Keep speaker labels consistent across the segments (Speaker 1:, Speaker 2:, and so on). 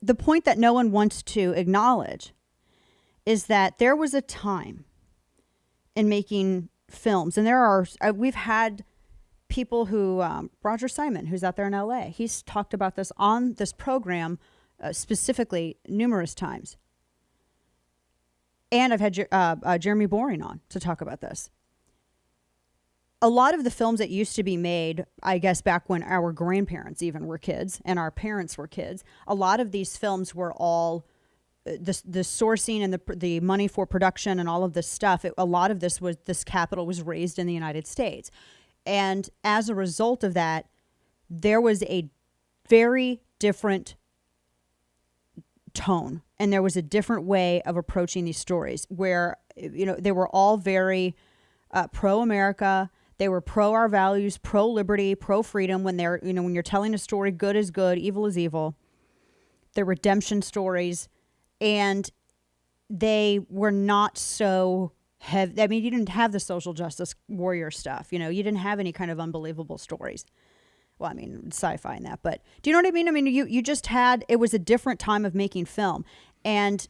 Speaker 1: the point that no one wants to acknowledge is that there was a time in making films, and we've had people who, Roger Simon, who's out there in LA, he's talked about this on this program specifically numerous times. And I've had Jeremy Boring on to talk about this. A lot of the films that used to be made, I guess back when our grandparents even were kids and our parents were kids, a lot of these films were all the sourcing and the money for production and all of this stuff. A lot of this capital was raised in the United States. And as a result of that, there was a very different tone, and there was a different way of approaching these stories where, they were all very pro-America. They were pro our values, pro-liberty, pro-freedom. When when you're telling a story, good is good, evil is evil. They're redemption stories, and they were not so heavy. I mean, you didn't have the social justice warrior stuff. You didn't have any kind of unbelievable stories. Well, I mean, sci-fi and that, but do you know what I mean? I mean, you just had, it was a different time of making film. And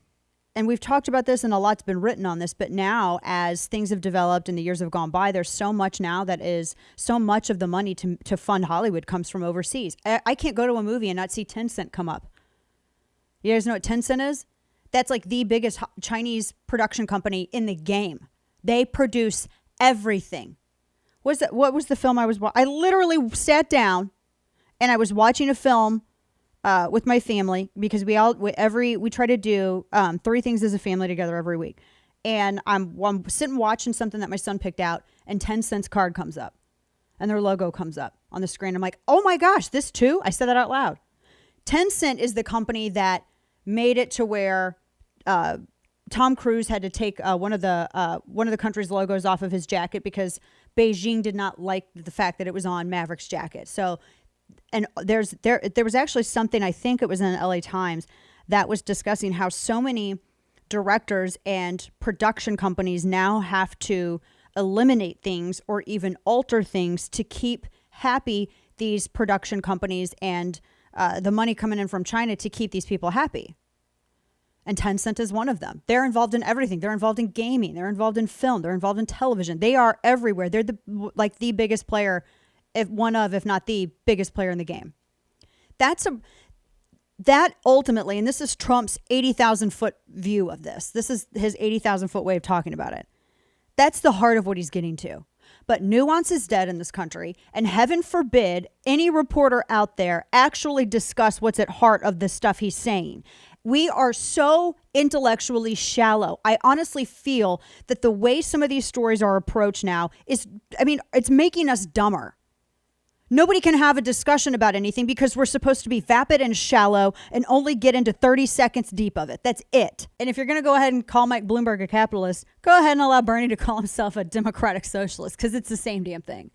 Speaker 1: we've talked about this, and a lot's been written on this, but now as things have developed and the years have gone by, there's so much now that is so much of the money to fund Hollywood comes from overseas. I can't go to a movie and not see Tencent come up. You guys know what Tencent is? That's like the biggest Chinese production company in the game. They produce everything. What was the film I was watching? I literally sat down and I was watching a film with my family, because we try to do 3 things as a family together every week. And I'm sitting watching something that my son picked out, and Tencent's card comes up and their logo comes up on the screen. I'm like, oh my gosh, this too? I said that out loud. Tencent is the company that made it to where Tom Cruise had to take one of the country's logos off of his jacket because Beijing did not like the fact that it was on Maverick's jacket. So, and there was actually something, I think it was in LA Times, that was discussing how so many directors and production companies now have to eliminate things or even alter things to keep happy these production companies and the money coming in from China to keep these people happy. And Tencent is one of them. They're involved in everything. They're involved in gaming. They're involved in film. They're involved in television. They are everywhere. They're the biggest player, if not the biggest player in the game. That ultimately, and this is Trump's 80,000 foot view of this. This is his 80,000 foot way of talking about it. That's the heart of what he's getting to. But nuance is dead in this country, and heaven forbid any reporter out there actually discuss what's at heart of the stuff he's saying. We are so intellectually shallow. I honestly feel that the way some of these stories are approached now it's making us dumber. Nobody can have a discussion about anything because we're supposed to be vapid and shallow and only get into 30 seconds deep of it. That's it. And if you're going to go ahead and call Mike Bloomberg a capitalist, go ahead and allow Bernie to call himself a democratic socialist, because it's the same damn thing.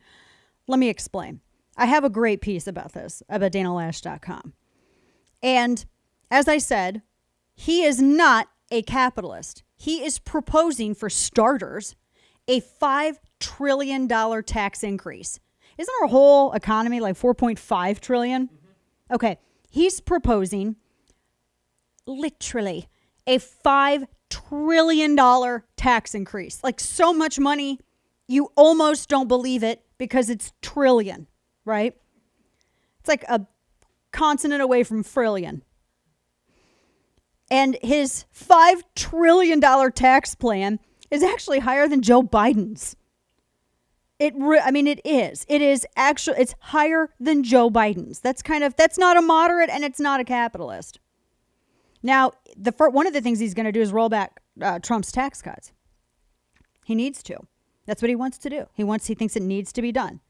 Speaker 1: Let me explain. I have a great piece about this, about DanaLash.com. And as I said, he is not a capitalist. He is proposing, for starters, a $5 trillion tax increase. Isn't our whole economy like 4.5 trillion? Mm-hmm. Okay. He's proposing literally a $5 trillion tax increase. Like, so much money, you almost don't believe it because it's trillion, right? It's like a consonant away from frillion. And his $5 trillion tax plan is actually higher than Joe Biden's. It is. It is actually, it's higher than Joe Biden's. That's not a moderate, and it's not a capitalist. Now, one of the things he's going to do is roll back Trump's tax cuts. He needs to. That's what he wants to do. He thinks it needs to be done.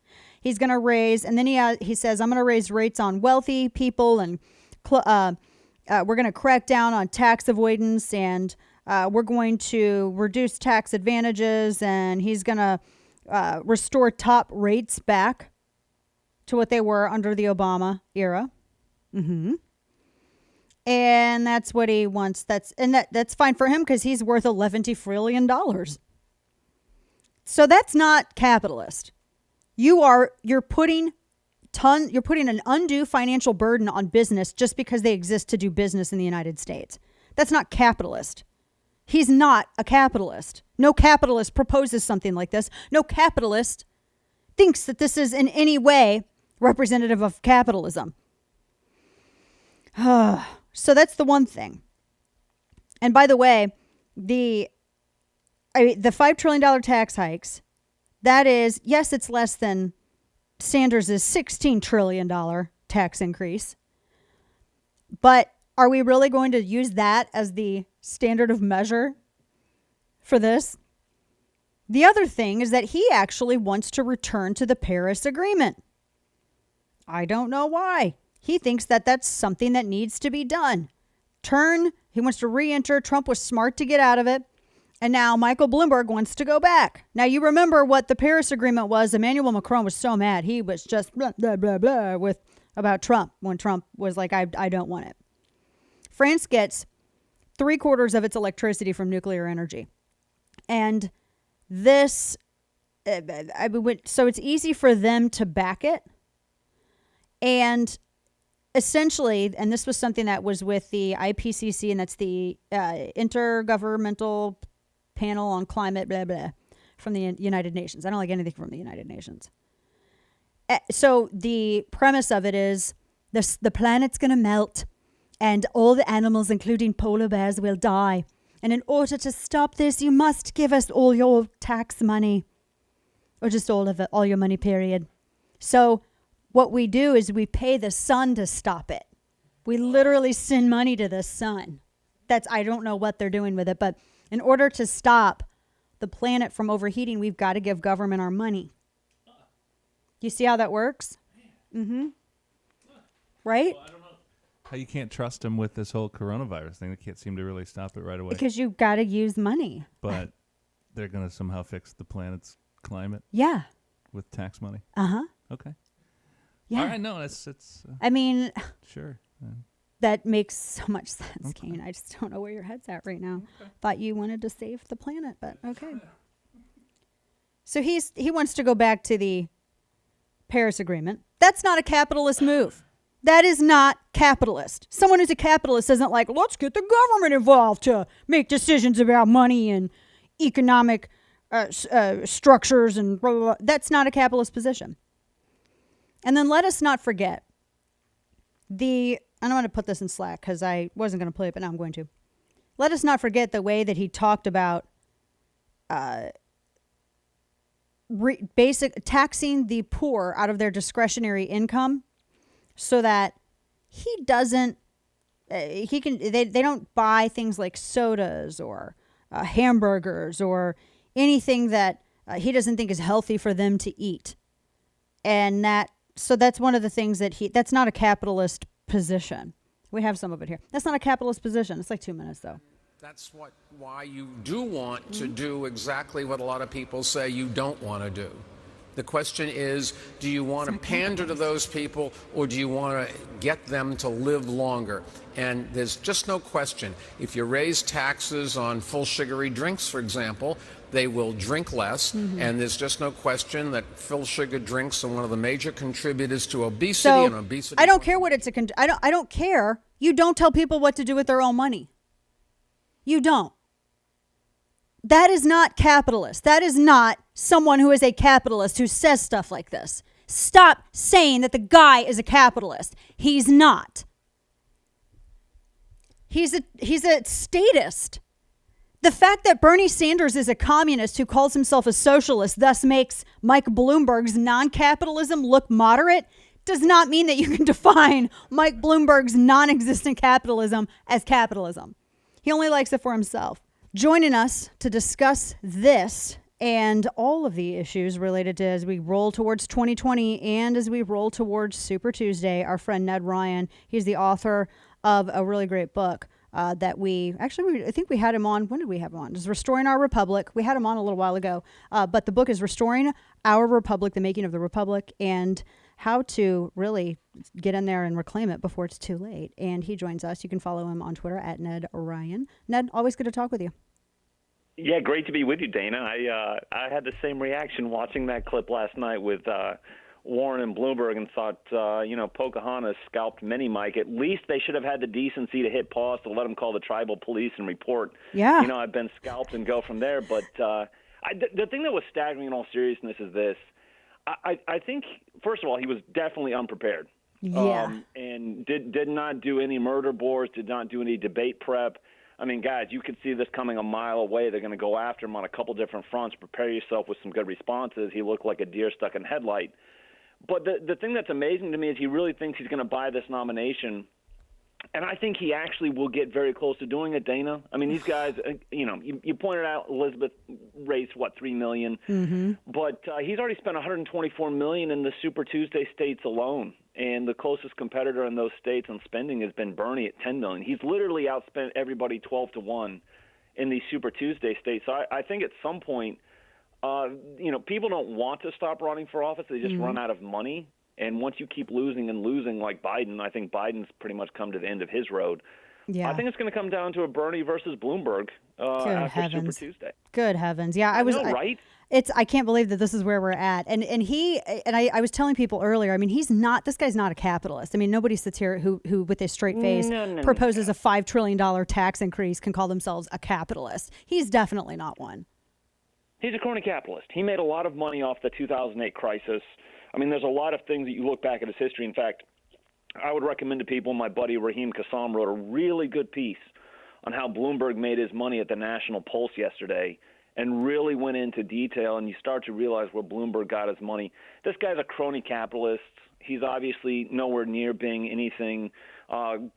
Speaker 1: He's going to raise, and then he says, I'm going to raise rates on wealthy people, and we're going to crack down on tax avoidance, and we're going to reduce tax advantages, and he's going to restore top rates back to what they were under the Obama era. Mm-hmm. And that's what he wants. That's fine for him because he's worth $11 trillion. So that's not capitalist. You're putting you're putting an undue financial burden on business just because they exist to do business in the United States. That's not capitalist. He's not a capitalist. No capitalist proposes something like this. No capitalist thinks that this is in any way representative of capitalism. So that's the one thing. And by the way, the $5 trillion tax hikes, that is, yes, it's less than Sanders' $16 trillion tax increase. But are we really going to use that as the standard of measure for this? The other thing is that he actually wants to return to the Paris Agreement. I don't know why. He thinks that that's something that needs to be done. He wants to re-enter. Trump was smart to get out of it. And now Michael Bloomberg wants to go back. Now, you remember what the Paris Agreement was. Emmanuel Macron was so mad. He was just blah, blah, blah, blah about Trump when Trump was like, I don't want it. France gets 3/4 of its electricity from nuclear energy. And this, so it's easy for them to back it. And essentially, and this was something that was with the IPCC, and that's the Intergovernmental Panel on Climate, blah, blah, from the United Nations. I don't like anything from the United Nations. So the premise of it is the planet's going to melt and all the animals, including polar bears, will die. And in order to stop this, you must give us all your tax money, or just all of it, all your money, period. So what we do is we pay the sun to stop it. We literally send money to the sun. I don't know what they're doing with it, but in order to stop the planet from overheating, we've got to give government our money. You see how that works? Mm-hmm. Right?
Speaker 2: Well, I don't know how you can't trust them with this whole coronavirus thing. They can't seem to really stop it right away.
Speaker 1: Because you've got to use money.
Speaker 2: But they're going to somehow fix the planet's climate?
Speaker 1: Yeah.
Speaker 2: With tax money?
Speaker 1: Uh-huh.
Speaker 2: Okay.
Speaker 1: Yeah.
Speaker 2: All right, no, it's
Speaker 1: I mean...
Speaker 2: Sure.
Speaker 1: That makes so much sense,
Speaker 2: Okay.
Speaker 1: Kane. I just don't know where your head's at right now.
Speaker 2: Okay.
Speaker 1: Thought you wanted to save the planet, but okay. So he wants to go back to the Paris Agreement. That's not a capitalist move. That is not capitalist. Someone who's a capitalist isn't like, let's get the government involved to make decisions about money and economic structures and blah, blah, blah. That's not a capitalist position. And then let us not forget I don't want to put this in Slack because I wasn't going to play it, but now I'm going to. Let us not forget the way that he talked about taxing the poor out of their discretionary income so that he doesn't, they don't buy things like sodas or hamburgers or anything that he doesn't think is healthy for them to eat. And so that's one of the things that's not a capitalist position. We have some of it here. That's not a capitalist position. It's like 2 minutes though.
Speaker 3: That's why you do want to do exactly what a lot of people say you don't want to do. The question is, do you want to pander to those people, or do you want to get them to live longer? And there's just no question. If you raise taxes on full sugary drinks, for example, they will drink less. Mm-hmm. And there's just no question that full sugar drinks are one of the major contributors to obesity.
Speaker 1: So,
Speaker 3: and obesity.
Speaker 1: I don't care what it's I don't care. You don't tell people what to do with their own money. You don't. That is not capitalist. That is not someone who is a capitalist who says stuff like this. Stop saying that the guy is a capitalist. He's not. He's a statist. The fact that Bernie Sanders is a communist who calls himself a socialist, thus makes Mike Bloomberg's non-capitalism look moderate, does not mean that you can define Mike Bloomberg's non-existent capitalism as capitalism. He only likes it for himself. Joining us to discuss this and all of the issues related to as we roll towards 2020 and as we roll towards Super Tuesday, our friend Ned Ryan. He's the author of a really great book that I think we had him on. When did we have him on? It was Restoring Our Republic. We had him on a little while ago. But the book is Restoring Our Republic, The Making of the Republic, and how to really get in there and reclaim it before it's too late. And he joins us. You can follow him on Twitter at Ned Ryan. Ned, always good to talk with you.
Speaker 4: Yeah, great to be with you, Dana. I had the same reaction watching that clip last night with Warren and Bloomberg and thought, Pocahontas scalped Mini Mike. At least they should have had the decency to hit pause to let him call the tribal police and report,
Speaker 1: Yeah.
Speaker 4: I've been scalped and go from there. But the thing that was staggering in all seriousness is this. I think, first of all, he was definitely unprepared.
Speaker 1: Yeah.
Speaker 4: And did not do any murder boards, did not do any debate prep. I mean, guys, you could see this coming a mile away. They're going to go after him on a couple different fronts. Prepare yourself with some good responses. He looked like a deer stuck in a headlight. But the thing that's amazing to me is he really thinks he's going to buy this nomination. And I think he actually will get very close to doing it, Dana. I mean, these guys, you pointed out Elizabeth raised, $3 million? Mm-hmm. But he's already spent $124 million in the Super Tuesday states alone. And the closest competitor in those states on spending has been Bernie at $10 million. He's literally outspent everybody 12-1 in these Super Tuesday states. So I think at some point, people don't want to stop running for office. They just run out of money. And once you keep losing and losing like Biden, I think Biden's pretty much come to the end of his road.
Speaker 1: Yeah.
Speaker 4: I think it's going to come down to a Bernie versus Bloomberg after
Speaker 1: heavens.
Speaker 4: Super Tuesday.
Speaker 1: Good heavens. Yeah, I
Speaker 4: right?
Speaker 1: I can't believe that this is where we're at. And I was telling people earlier, I mean, this guy's not a capitalist. I mean, nobody sits here who with a straight face proposes a $5 trillion tax increase can call themselves a capitalist. He's definitely not one.
Speaker 4: He's a crony capitalist. He made a lot of money off the 2008 crisis. I mean, there's a lot of things that you look back at his history. In fact, I would recommend to people, my buddy Raheem Kassam wrote a really good piece on how Bloomberg made his money at the National Pulse yesterday and really went into detail, and you start to realize where Bloomberg got his money. This guy's a crony capitalist. He's obviously nowhere near being anything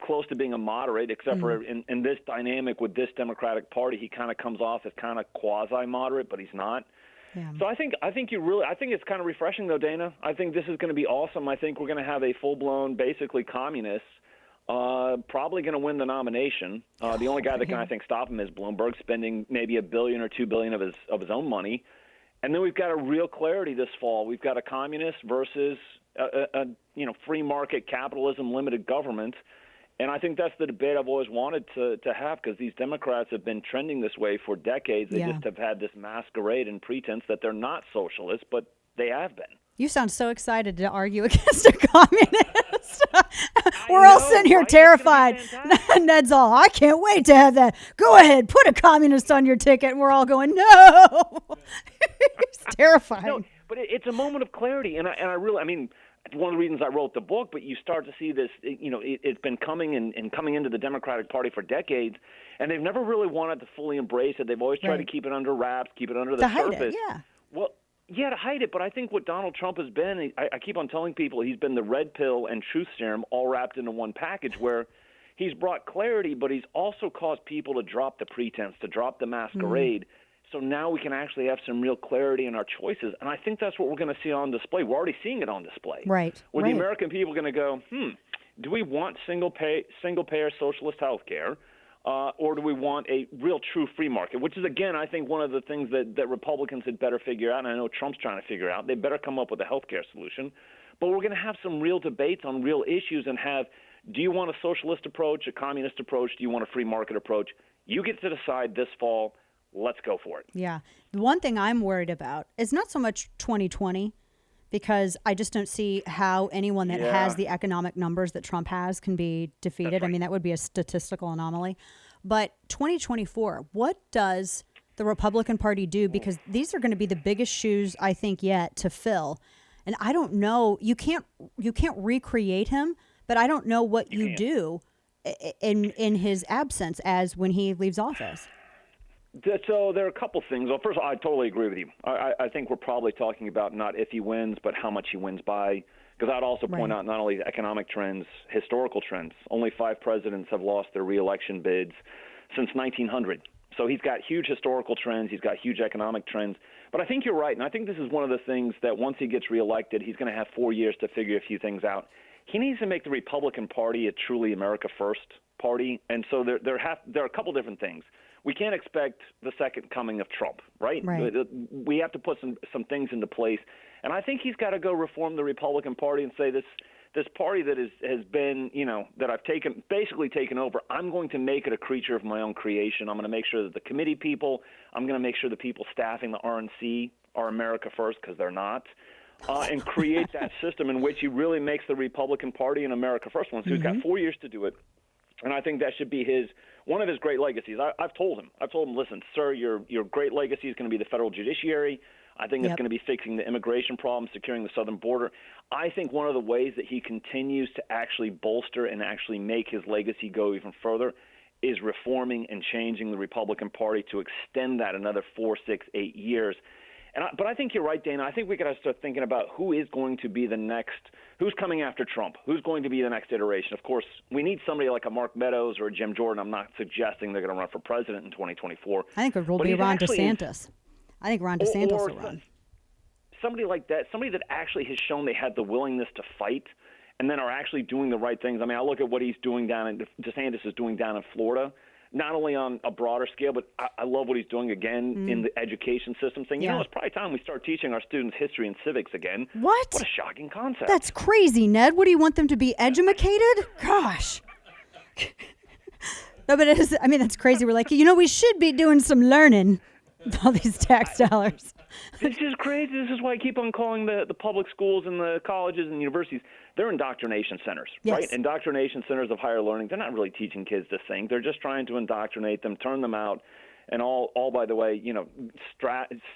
Speaker 4: close to being a moderate, except for in this dynamic with this Democratic Party, he kind of comes off as kind of quasi-moderate, but he's not.
Speaker 1: Yeah.
Speaker 4: So I think it's kind of refreshing, though, Dana. I think this is going to be awesome. I think we're going to have a full-blown, basically communist, probably going to win the nomination. The only guy that can, I think, stop him is Bloomberg, spending maybe $1 billion or $2 billion of his own money. And then we've got a real clarity this fall. We've got a communist versus a free market capitalism, limited government. And I think that's the debate I've always wanted to have, because these Democrats have been trending this way for decades. They just have had this masquerade and pretense that they're not socialists, but they have been.
Speaker 1: You sound so excited to argue against a communist. We're all sitting here terrified. Ned's all, I can't wait to have that. Go ahead, put a communist on your ticket. And we're all going, no. It's terrifying.
Speaker 4: No, but it's a moment of clarity. And I really, it's one of the reasons I wrote the book, but you start to see this, it's been coming and coming into the Democratic Party for decades, and they've never really wanted to fully embrace it. They've always tried to keep it under wraps, keep it under the surface.
Speaker 1: Hide it, yeah.
Speaker 4: Well, yeah, to hide it, but I think what Donald Trump has been, I keep on telling people he's been the red pill and truth serum all wrapped into one package, where he's brought clarity, but he's also caused people to drop the pretense, to drop the masquerade. So now we can actually have some real clarity in our choices. And I think that's what we're going to see on display. We're already seeing it on display.
Speaker 1: Right.
Speaker 4: Where the American people are going to go, do we want single-payer socialist health care, or do we want a real true free market? Which is, again, I think one of the things that Republicans had better figure out, and I know Trump's trying to figure out. They better come up with a health care solution. But we're going to have some real debates on real issues and have, do you want a socialist approach, a communist approach? Do you want a free market approach? You get to decide this fall. Let's go for it.
Speaker 1: Yeah. The one thing I'm worried about is not so much 2020, because I just don't see how anyone that has the economic numbers that Trump has can be defeated. Right. I mean, that would be a statistical anomaly. But 2024, what does the Republican Party do? Because these are going to be the biggest shoes, I think, yet to fill. And I don't know. You can't recreate him, but I don't know what you do in his absence as when he leaves office.
Speaker 4: So there are a couple things. Well, first of all, I totally agree with you. I think we're probably talking about not if he wins, but how much he wins by. Because I'd also point out not only economic trends, historical trends. Only 5 presidents have lost their reelection bids since 1900. So he's got huge historical trends. He's got huge economic trends. But I think you're right, and I think this is one of the things that once he gets reelected, he's going to have 4 years to figure a few things out. He needs to make the Republican Party a truly America First party. And so there are a couple different things. We can't expect the second coming of Trump, right? We have to put some things into place. And I think he's got to go reform the Republican Party and say this party that has been, that I've basically taken over, I'm going to make it a creature of my own creation. I'm going to make sure that the committee people, I'm going to make sure the people staffing the RNC are America First, because they're not. and create that system in which he really makes the Republican Party in America first one. So he's got 4 years to do it. And I think that should be one of his great legacies. I've told him, listen, sir, your great legacy is going to be the federal judiciary. I think it's going to be fixing the immigration problem, securing the southern border. I think one of the ways that he continues to actually bolster and actually make his legacy go even further is reforming and changing the Republican Party to extend that another 4, 6, 8 years. But I think you're right, Dana. I think we got to start thinking about who is going to be the next, who's coming after Trump, who's going to be the next iteration. Of course, we need somebody like a Mark Meadows or a Jim Jordan. I'm not suggesting they're going to run for president in 2024.
Speaker 1: I think it will be Ron DeSantis. I think Ron DeSantis will run.
Speaker 4: Somebody like that, somebody that actually has shown they had the willingness to fight and then are actually doing the right things. I mean, I look at what he's doing DeSantis is doing down in Florida, not only on a broader scale, but I love what he's doing again in the education system, saying, you know, it's probably time we start teaching our students history and civics again.
Speaker 1: What?
Speaker 4: What a shocking concept.
Speaker 1: That's crazy, Ned. What do you want them to be educated? Gosh. No, but that's crazy. We're like, we should be doing some learning with all these tax dollars.
Speaker 4: This is crazy. This is why I keep on calling the public schools and the colleges and universities, they're indoctrination centers, right? Indoctrination centers of higher learning. They're not really teaching kids to think. They're just trying to indoctrinate them, turn them out, and all by the way,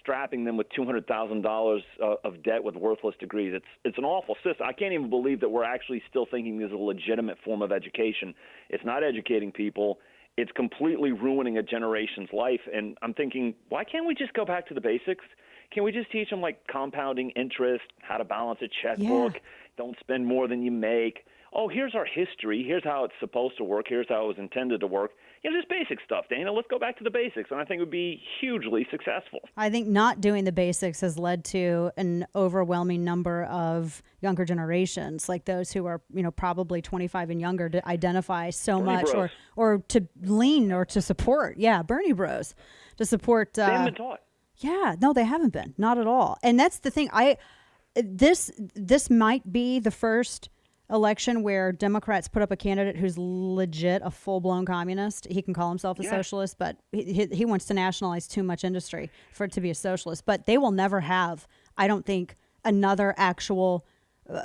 Speaker 4: strapping them with $200,000 of debt with worthless degrees. It's an awful system. I can't even believe that we're actually still thinking this is a legitimate form of education. It's not educating people. It's completely ruining a generation's life. And I'm thinking, why can't we just go back to the basics? Can we just teach them like compounding interest, how to balance a checkbook, don't spend more than you make? Oh, here's our history. Here's how it's supposed to work. Here's how it was intended to work. Just basic stuff, Dana. Let's go back to the basics, and I think it would be hugely successful.
Speaker 1: I think not doing the basics has led to an overwhelming number of younger generations, like those who are, probably 25 and younger, to identify so
Speaker 4: Bernie
Speaker 1: much
Speaker 4: Bros.
Speaker 1: or to lean or to support. Yeah, Bernie Bros. To support.
Speaker 4: They haven't been taught.
Speaker 1: Yeah, no, they haven't been. Not at all. And that's the thing. This might be the first election where Democrats put up a candidate who's legit a full-blown communist. He can call himself a socialist, but he wants to nationalize too much industry for it to be a socialist. But they will never have, I don't think, another actual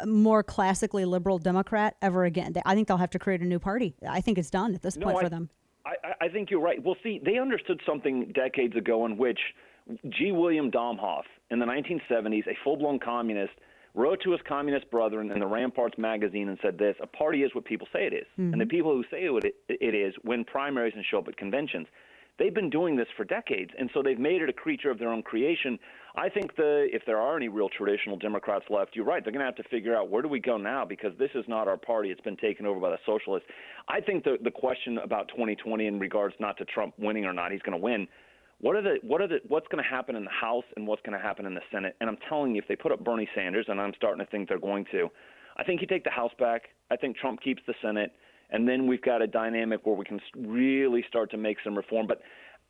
Speaker 1: more classically liberal Democrat ever again. I think they'll have to create a new party. I think it's done at this point for them.
Speaker 4: I think you're right. Well, see, they understood something decades ago in which G. William Domhoff in the 1970s, a full-blown communist, wrote to his communist brethren in the Ramparts magazine and said this: a party is what people say it is. And the people who say it is win primaries and show up at conventions. They've been doing this for decades, and so they've made it a creature of their own creation. I think if there are any real traditional Democrats left, you're right, they're going to have to figure out where do we go now, because this is not our party. It's been taken over by the socialists. I think the question about 2020 in regards not to Trump winning or not, he's going to win. What's going to happen in the House and what's going to happen in the Senate? And I'm telling you, if they put up Bernie Sanders, and I'm starting to think they're going to, I think you take the House back. I think Trump keeps the Senate, and then we've got a dynamic where we can really start to make some reform. But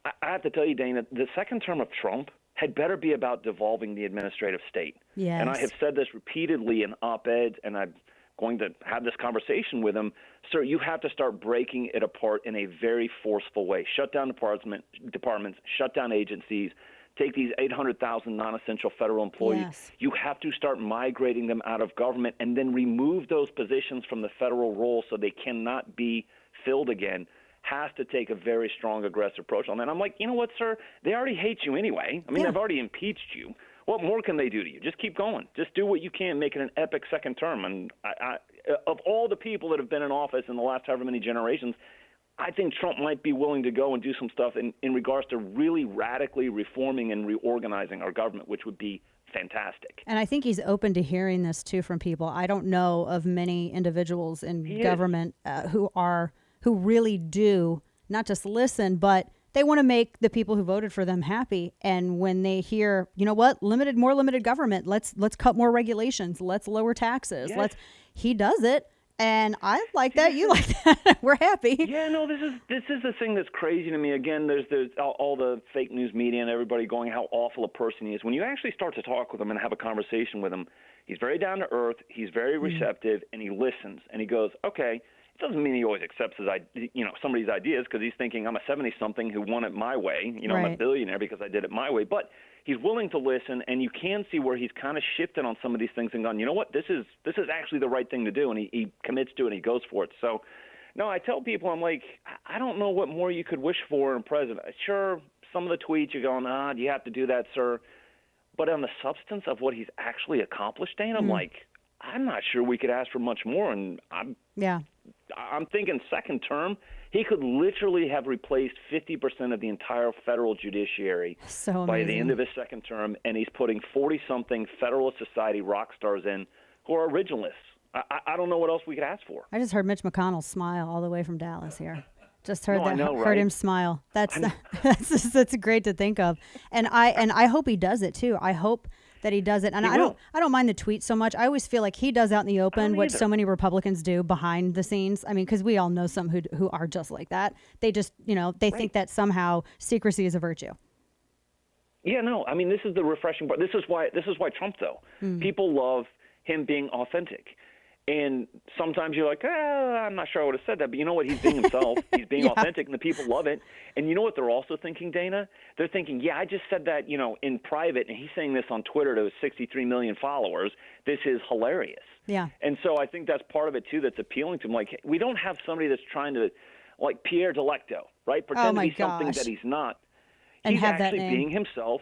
Speaker 4: I have to tell you, Dana, the second term of Trump had better be about devolving the administrative state.
Speaker 1: Yes.
Speaker 4: And I have said this repeatedly in op-eds, and I'm going to have this conversation with him. Sir, you have to start breaking it apart in a very forceful way. Shut down departments, shut down agencies, take these 800,000 non-essential federal employees.
Speaker 1: Yes.
Speaker 4: You have to start migrating them out of government and then remove those positions from the federal role so they cannot be filled again. Has to take a very strong, aggressive approach on that. I'm like, you know what, sir? They already hate you anyway. I mean, they've already impeached you. What more can they do to you? Just keep going. Just do what you can, make it an epic second term. And of all the people that have been in office in the last however many generations, I think Trump might be willing to go and do some stuff in regards to really radically reforming and reorganizing our government, which would be fantastic.
Speaker 1: And I think he's open to hearing this, too, from people. I don't know of many individuals in government who really do not just listen, but they want to make the people who voted for them happy. And when they hear, you know what, more limited government, let's cut more regulations, let's lower taxes, he does it. And I like that. You like that. We're happy.
Speaker 4: Yeah, no, this is the thing that's crazy to me. Again, there's all the fake news media and everybody going how awful a person he is. When you actually start to talk with him and have a conversation with him, he's very down to earth, he's very receptive, and he listens. And he goes, okay, Doesn't mean he always accepts somebody's ideas, because he's thinking, I'm a 70-something who won it my way. I'm a
Speaker 1: Right.
Speaker 4: billionaire because I did it my way. But he's willing to listen, and you can see where he's kind of shifted on some of these things and gone, you know what, this is actually the right thing to do, and he commits to it and he goes for it. So, no, I tell people, I'm like, I don't know what more you could wish for in a president. Sure, some of the tweets you're going, do you have to do that, sir? But on the substance of what he's actually accomplished, Dana, I'm like, I'm not sure we could ask for much more. And I'm thinking second term, he could literally have replaced 50% of the entire federal judiciary by the end of his second term, and he's putting 40-something Federalist Society rock stars in who are originalists. I don't know what else we could ask for.
Speaker 1: I just heard Mitch McConnell smile all the way from Dallas here. Just heard
Speaker 4: No, I
Speaker 1: that.
Speaker 4: know,
Speaker 1: Heard
Speaker 4: right?
Speaker 1: him smile. That's great to think of, and I hope he does it too. I hope that he does it, and I don't mind the tweet so much. I always feel like he does out in the open what so many Republicans do behind the scenes. I mean, because we all know some who are just like that. They just they think that somehow secrecy is a virtue.
Speaker 4: Yeah, no. I mean, this is the refreshing part. This is why Trump, though. People love him being authentic. And sometimes you're like, I'm not sure I would have said that. But you know what? He's being himself. He's being authentic, and the people love it. And you know what they're also thinking, Dana? They're thinking, I just said that, in private, and he's saying this on Twitter to his 63 million followers. This is hilarious.
Speaker 1: Yeah.
Speaker 4: And so I think that's part of it, too, that's appealing to him. Like, we don't have somebody that's trying to, like Pierre Delecto, right? Pretend to be something that he's not.
Speaker 1: And
Speaker 4: he's
Speaker 1: have
Speaker 4: actually
Speaker 1: that name.
Speaker 4: being himself,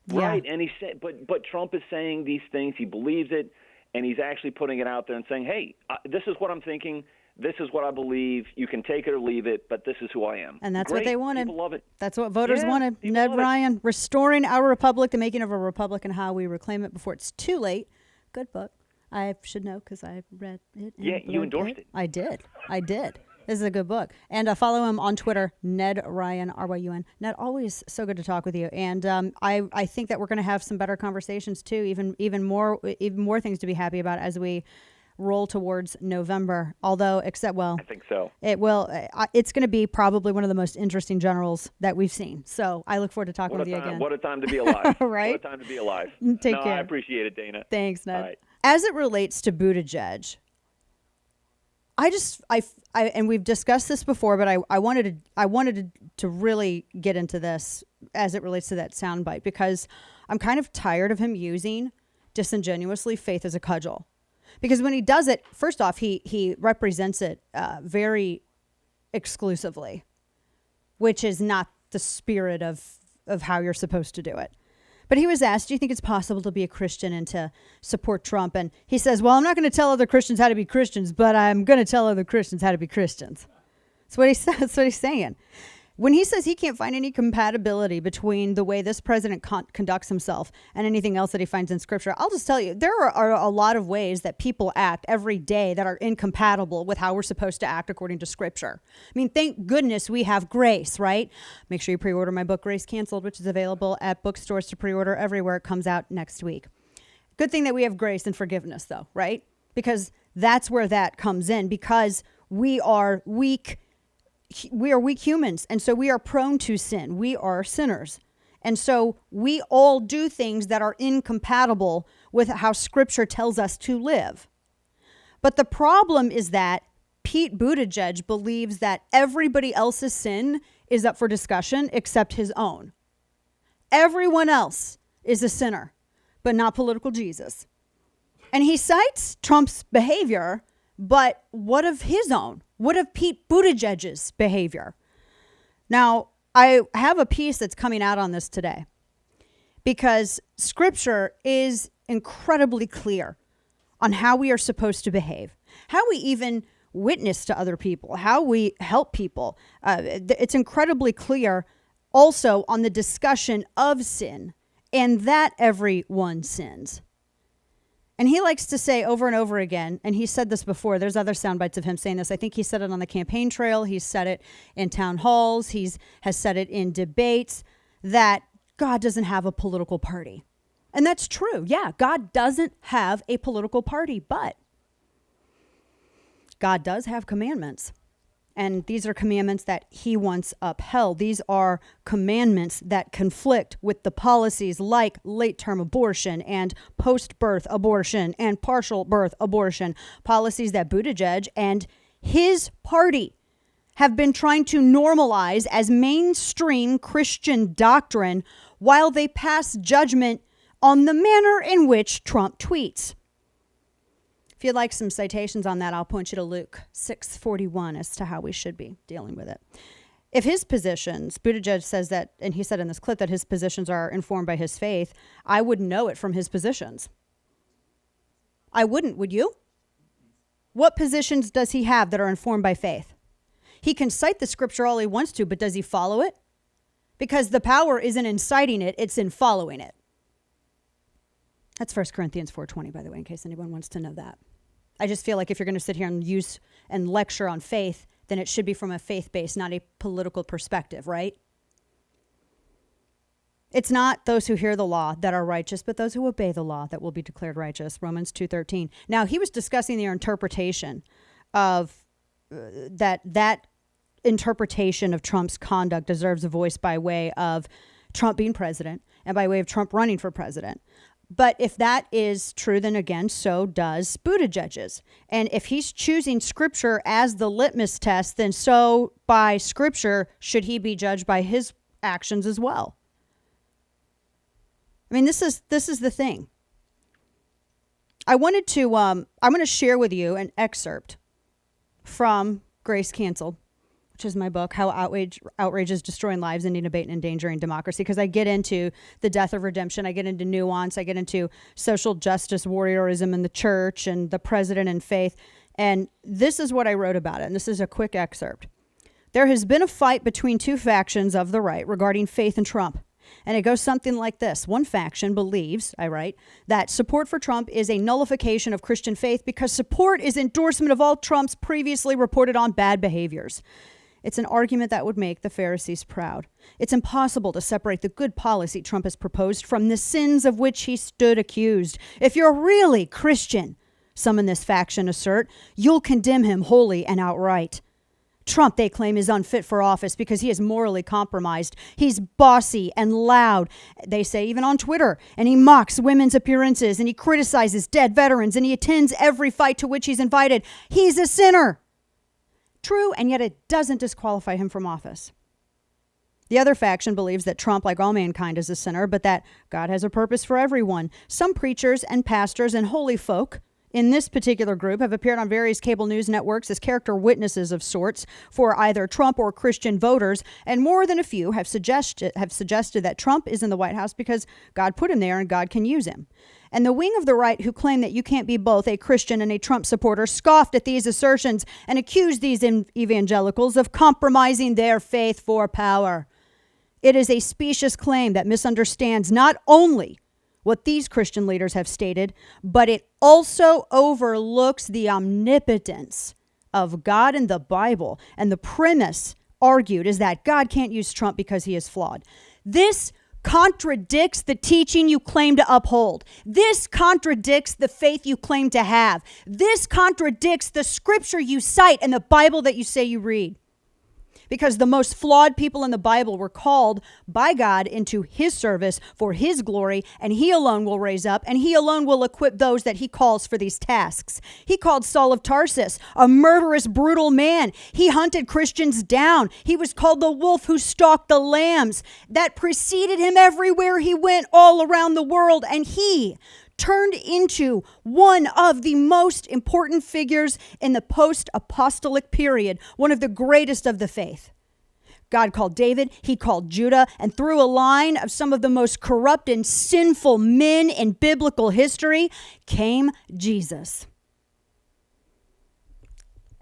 Speaker 1: Yeah.
Speaker 4: right? And he said, but Trump is saying these things. He believes it. And he's actually putting it out there and saying, hey, this is what I'm thinking. This is what I believe. You can take it or leave it, but this is who I am.
Speaker 1: And that's
Speaker 4: Great.
Speaker 1: what they wanted.
Speaker 4: People love it.
Speaker 1: That's what voters wanted.
Speaker 4: people
Speaker 1: Ned
Speaker 4: love it.
Speaker 1: Ryan, Restoring Our Republic, The Making of a Republic and How We Reclaim It Before It's Too Late. Good book. I should know because I read it.
Speaker 4: Yeah, you endorsed it.
Speaker 1: I did. This is a good book. And follow him on Twitter, Ned Ryan, RYUN. Ned, always so good to talk with you. And I think that we're going to have some better conversations too, even more things to be happy about as we roll towards November. Although, I
Speaker 4: think so.
Speaker 1: It will. It's going to be probably one of the most interesting generals that we've seen. So I look forward to talking with you again.
Speaker 4: What a time to be alive.
Speaker 1: Right?
Speaker 4: What a time to be alive.
Speaker 1: Take care.
Speaker 4: I appreciate it, Dana.
Speaker 1: Thanks, Ned.
Speaker 4: All right.
Speaker 1: As it relates to Buttigieg, and we've discussed this before, but I wanted to really get into this as it relates to that soundbite, because I'm kind of tired of him using disingenuously faith as a cudgel. Because when he does it, first off, he represents it very exclusively, which is not the spirit of how you're supposed to do it. But he was asked, do you think it's possible to be a Christian and to support Trump? And he says, well, I'm not going to tell other Christians how to be Christians, but I'm going to tell other Christians how to be Christians. That's what he says. That's what he's saying. When he says he can't find any compatibility between the way this president conducts himself and anything else that he finds in Scripture, I'll just tell you, there are a lot of ways that people act every day that are incompatible with how we're supposed to act according to Scripture. I mean, thank goodness we have grace, right? Make sure you pre-order my book, Grace Canceled, which is available at bookstores to pre-order everywhere. It comes out next week. Good thing that we have grace and forgiveness, though, right? Because that's where that comes in, because we are weak humans, and so we are prone to sin. We are sinners. And so we all do things that are incompatible with how Scripture tells us to live. But the problem is that Pete Buttigieg believes that everybody else's sin is up for discussion except his own. Everyone else is a sinner, but not political Jesus. And he cites Trump's behavior, but what of his own? What of Pete Buttigieg's behavior? Now, I have a piece that's coming out on this today because Scripture is incredibly clear on how we are supposed to behave, how we even witness to other people, how we help people. It's incredibly clear also on the discussion of sin and that everyone sins. And he likes to say over and over again, and he said this before, there's other sound bites of him saying this. I think he said it on the campaign trail. He's said it in town halls. Has said it in debates, that God doesn't have a political party. And that's true. Yeah, God doesn't have a political party, but God does have commandments. And these are commandments that he wants upheld. These are commandments that conflict with the policies like late-term abortion and post-birth abortion and partial birth abortion, policies that Buttigieg and his party have been trying to normalize as mainstream Christian doctrine while they pass judgment on the manner in which Trump tweets. If you'd like some citations on that, I'll point you to Luke 6:41 as to how we should be dealing with it. If his positions, Buttigieg says that, and he said in this clip that his positions are informed by his faith, I wouldn't know it from his positions. I wouldn't, would you? What positions does he have that are informed by faith? He can cite the scripture all he wants to, but does he follow it? Because the power isn't in citing it, it's in following it. That's 1 Corinthians 4:20, by the way, in case anyone wants to know that. I just feel like if you're going to sit here and use and lecture on faith, then it should be from a faith base, not a political perspective, right? It's not those who hear the law that are righteous, but those who obey the law that will be declared righteous, Romans 2:13. Now, he was discussing their interpretation of that interpretation of Trump's conduct deserves a voice by way of Trump being president and by way of Trump running for president. But if that is true, then again, so does Buttigieg's. And if he's choosing scripture as the litmus test, then so by scripture should he be judged by his actions as well. I mean, this is the thing. I'm going to share with you an excerpt from Grace Canceled, which is my book, How Outrage is Destroying Lives, Ending Debate, and Endangering Democracy, because I get into the death of redemption, I get into nuance, I get into social justice warriorism in the church and the president and faith, and this is what I wrote about it, and this is a quick excerpt. There has been a fight between two factions of the right regarding faith and Trump. And it goes something like this. One faction believes, I write, that support for Trump is a nullification of Christian faith because support is endorsement of all Trump's previously reported on bad behaviors. It's an argument that would make the Pharisees proud. It's impossible to separate the good policy Trump has proposed from the sins of which he stood accused. If you're really Christian, some in this faction assert, you'll condemn him wholly and outright. Trump, they claim, is unfit for office because he is morally compromised. He's bossy and loud, they say, even on Twitter. And he mocks women's appearances, and he criticizes dead veterans, and he attends every fight to which he's invited. He's a sinner. True, and yet it doesn't disqualify him from office. The other faction believes that Trump, like all mankind, is a sinner, but that God has a purpose for everyone. Some preachers and pastors and holy folk in this particular group have appeared on various cable news networks as character witnesses of sorts for either Trump or Christian voters, and more than a few have suggested that Trump is in the White House because God put him there and God can use him. And the wing of the right who claim that you can't be both a Christian and a Trump supporter scoffed at these assertions and accused these evangelicals of compromising their faith for power. It is a specious claim that misunderstands not only what these Christian leaders have stated, but it also overlooks the omnipotence of God in the Bible. And the premise argued is that God can't use Trump because he is flawed. This contradicts the teaching you claim to uphold. This contradicts the faith you claim to have. This contradicts the scripture you cite and the Bible that you say you read. Because the most flawed people in the Bible were called by God into his service for his glory, and he alone will raise up, and he alone will equip those that he calls for these tasks. He called Saul of Tarsus a murderous, brutal man. He hunted Christians down. He was called the wolf who stalked the lambs that preceded him everywhere he went all around the world, and he turned into one of the most important figures in the post-apostolic period, one of the greatest of the faith. God called David, he called Judah, and through a line of some of the most corrupt and sinful men in biblical history came Jesus.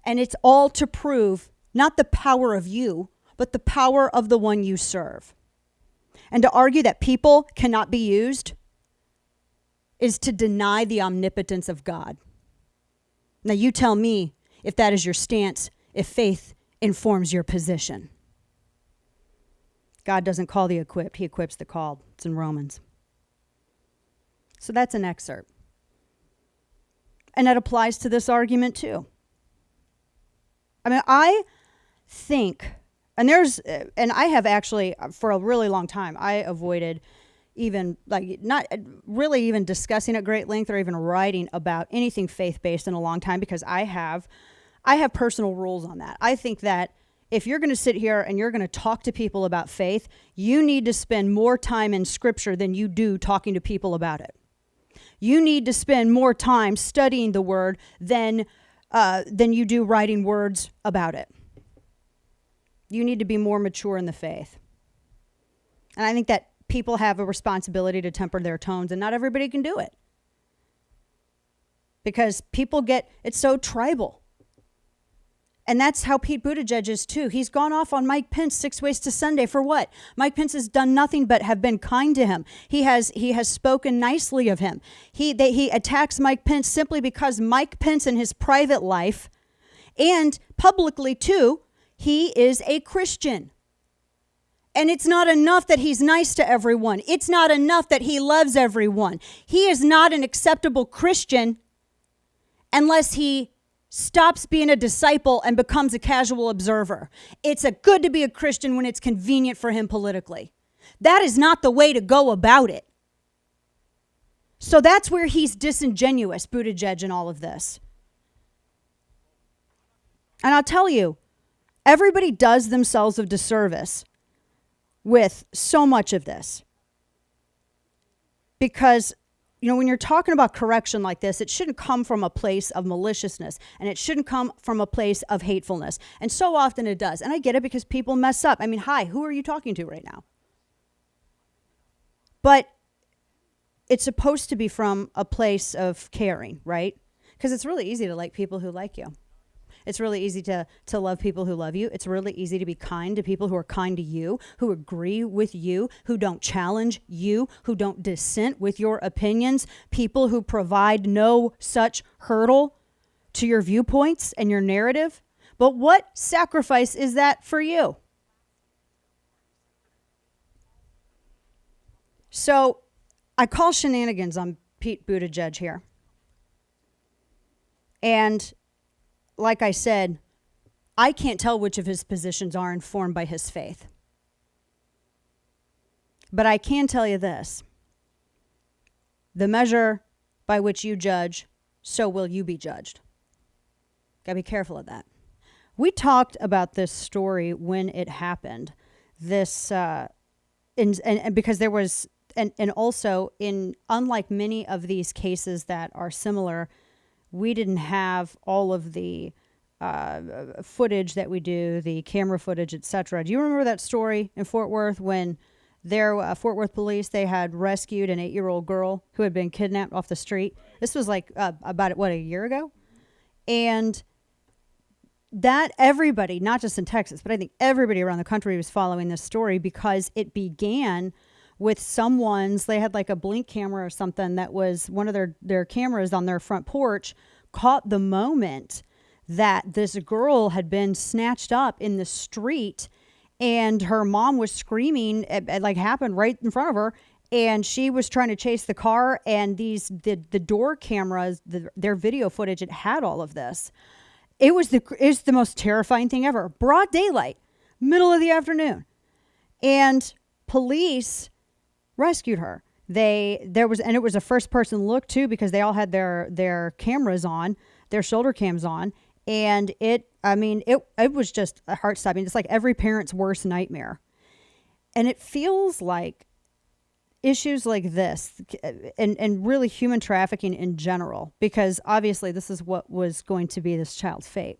Speaker 1: And it's all to prove not the power of you, but the power of the one you serve. And to argue that people cannot be used is to deny the omnipotence of God. Now you tell me if that is your stance, if faith informs your position. God doesn't call the equipped, he equips the called. It's in Romans. So that's an excerpt. And that applies to this argument too. I mean, I think, and I have actually, for a really long time, I avoided even not really even discussing at great length or even writing about anything faith-based in a long time because I have I have personal rules on that. I think that if you're going to sit here and you're going to talk to people about faith, you need to spend more time in Scripture than you do talking to people about it. You need to spend more time studying the Word than you do writing words about it. You need to be more mature in the faith. And I think that people have a responsibility to temper their tones, and not everybody can do it. Because it's so tribal. And that's how Pete Buttigieg is too. He's gone off on Mike Pence 6 ways to Sunday for what? Mike Pence has done nothing but have been kind to him. He has spoken nicely of him. He attacks Mike Pence simply because Mike Pence in his private life and publicly too, he is a Christian. And it's not enough that he's nice to everyone. It's not enough that he loves everyone. He is not an acceptable Christian unless he stops being a disciple and becomes a casual observer. It's good to be a Christian when it's convenient for him politically. That is not the way to go about it. So that's where he's disingenuous, Buttigieg, in all of this. And I'll tell you, everybody does themselves a disservice with so much of this. Because when you're talking about correction like this, it shouldn't come from a place of maliciousness, and it shouldn't come from a place of hatefulness. And so often it does. And I get it because people mess up. I mean, hi, who are you talking to right now? But it's supposed to be from a place of caring, right? Because it's really easy to like people who like you. It's really easy to love people who love you. It's really easy to be kind to people who are kind to you, who agree with you, who don't challenge you, who don't dissent with your opinions, people who provide no such hurdle to your viewpoints and your narrative. But what sacrifice is that for you? So I call shenanigans on Pete Buttigieg here. And like I said, I can't tell which of his positions are informed by his faith. But I can tell you this. The measure by which you judge, so will you be judged. Gotta be careful of that. We talked about this story when it happened. This, and because there was, and also unlike many of these cases that are similar, we didn't have all of the footage that we do, the camera footage, etc. Do you remember that story in Fort Worth when Fort Worth police, they had rescued an 8-year-old girl who had been kidnapped off the street? This was like about, a year ago? And that everybody, not just in Texas, but I think everybody around the country was following this story because it began with they had like a Blink camera or something that was one of their cameras on their front porch caught the moment that this girl had been snatched up in the street and her mom was screaming. It like happened right in front of her, and she was trying to chase the car, and the door cameras, their video footage, it had all of this. It's the most terrifying thing ever. Broad daylight, middle of the afternoon. And police rescued her. It was a first person look too, because they all had their cameras on, their shoulder cams on. And it was just a heart stopping. It's like every parent's worst nightmare. And it feels like issues like this and really human trafficking in general, because obviously this is what was going to be this child's fate.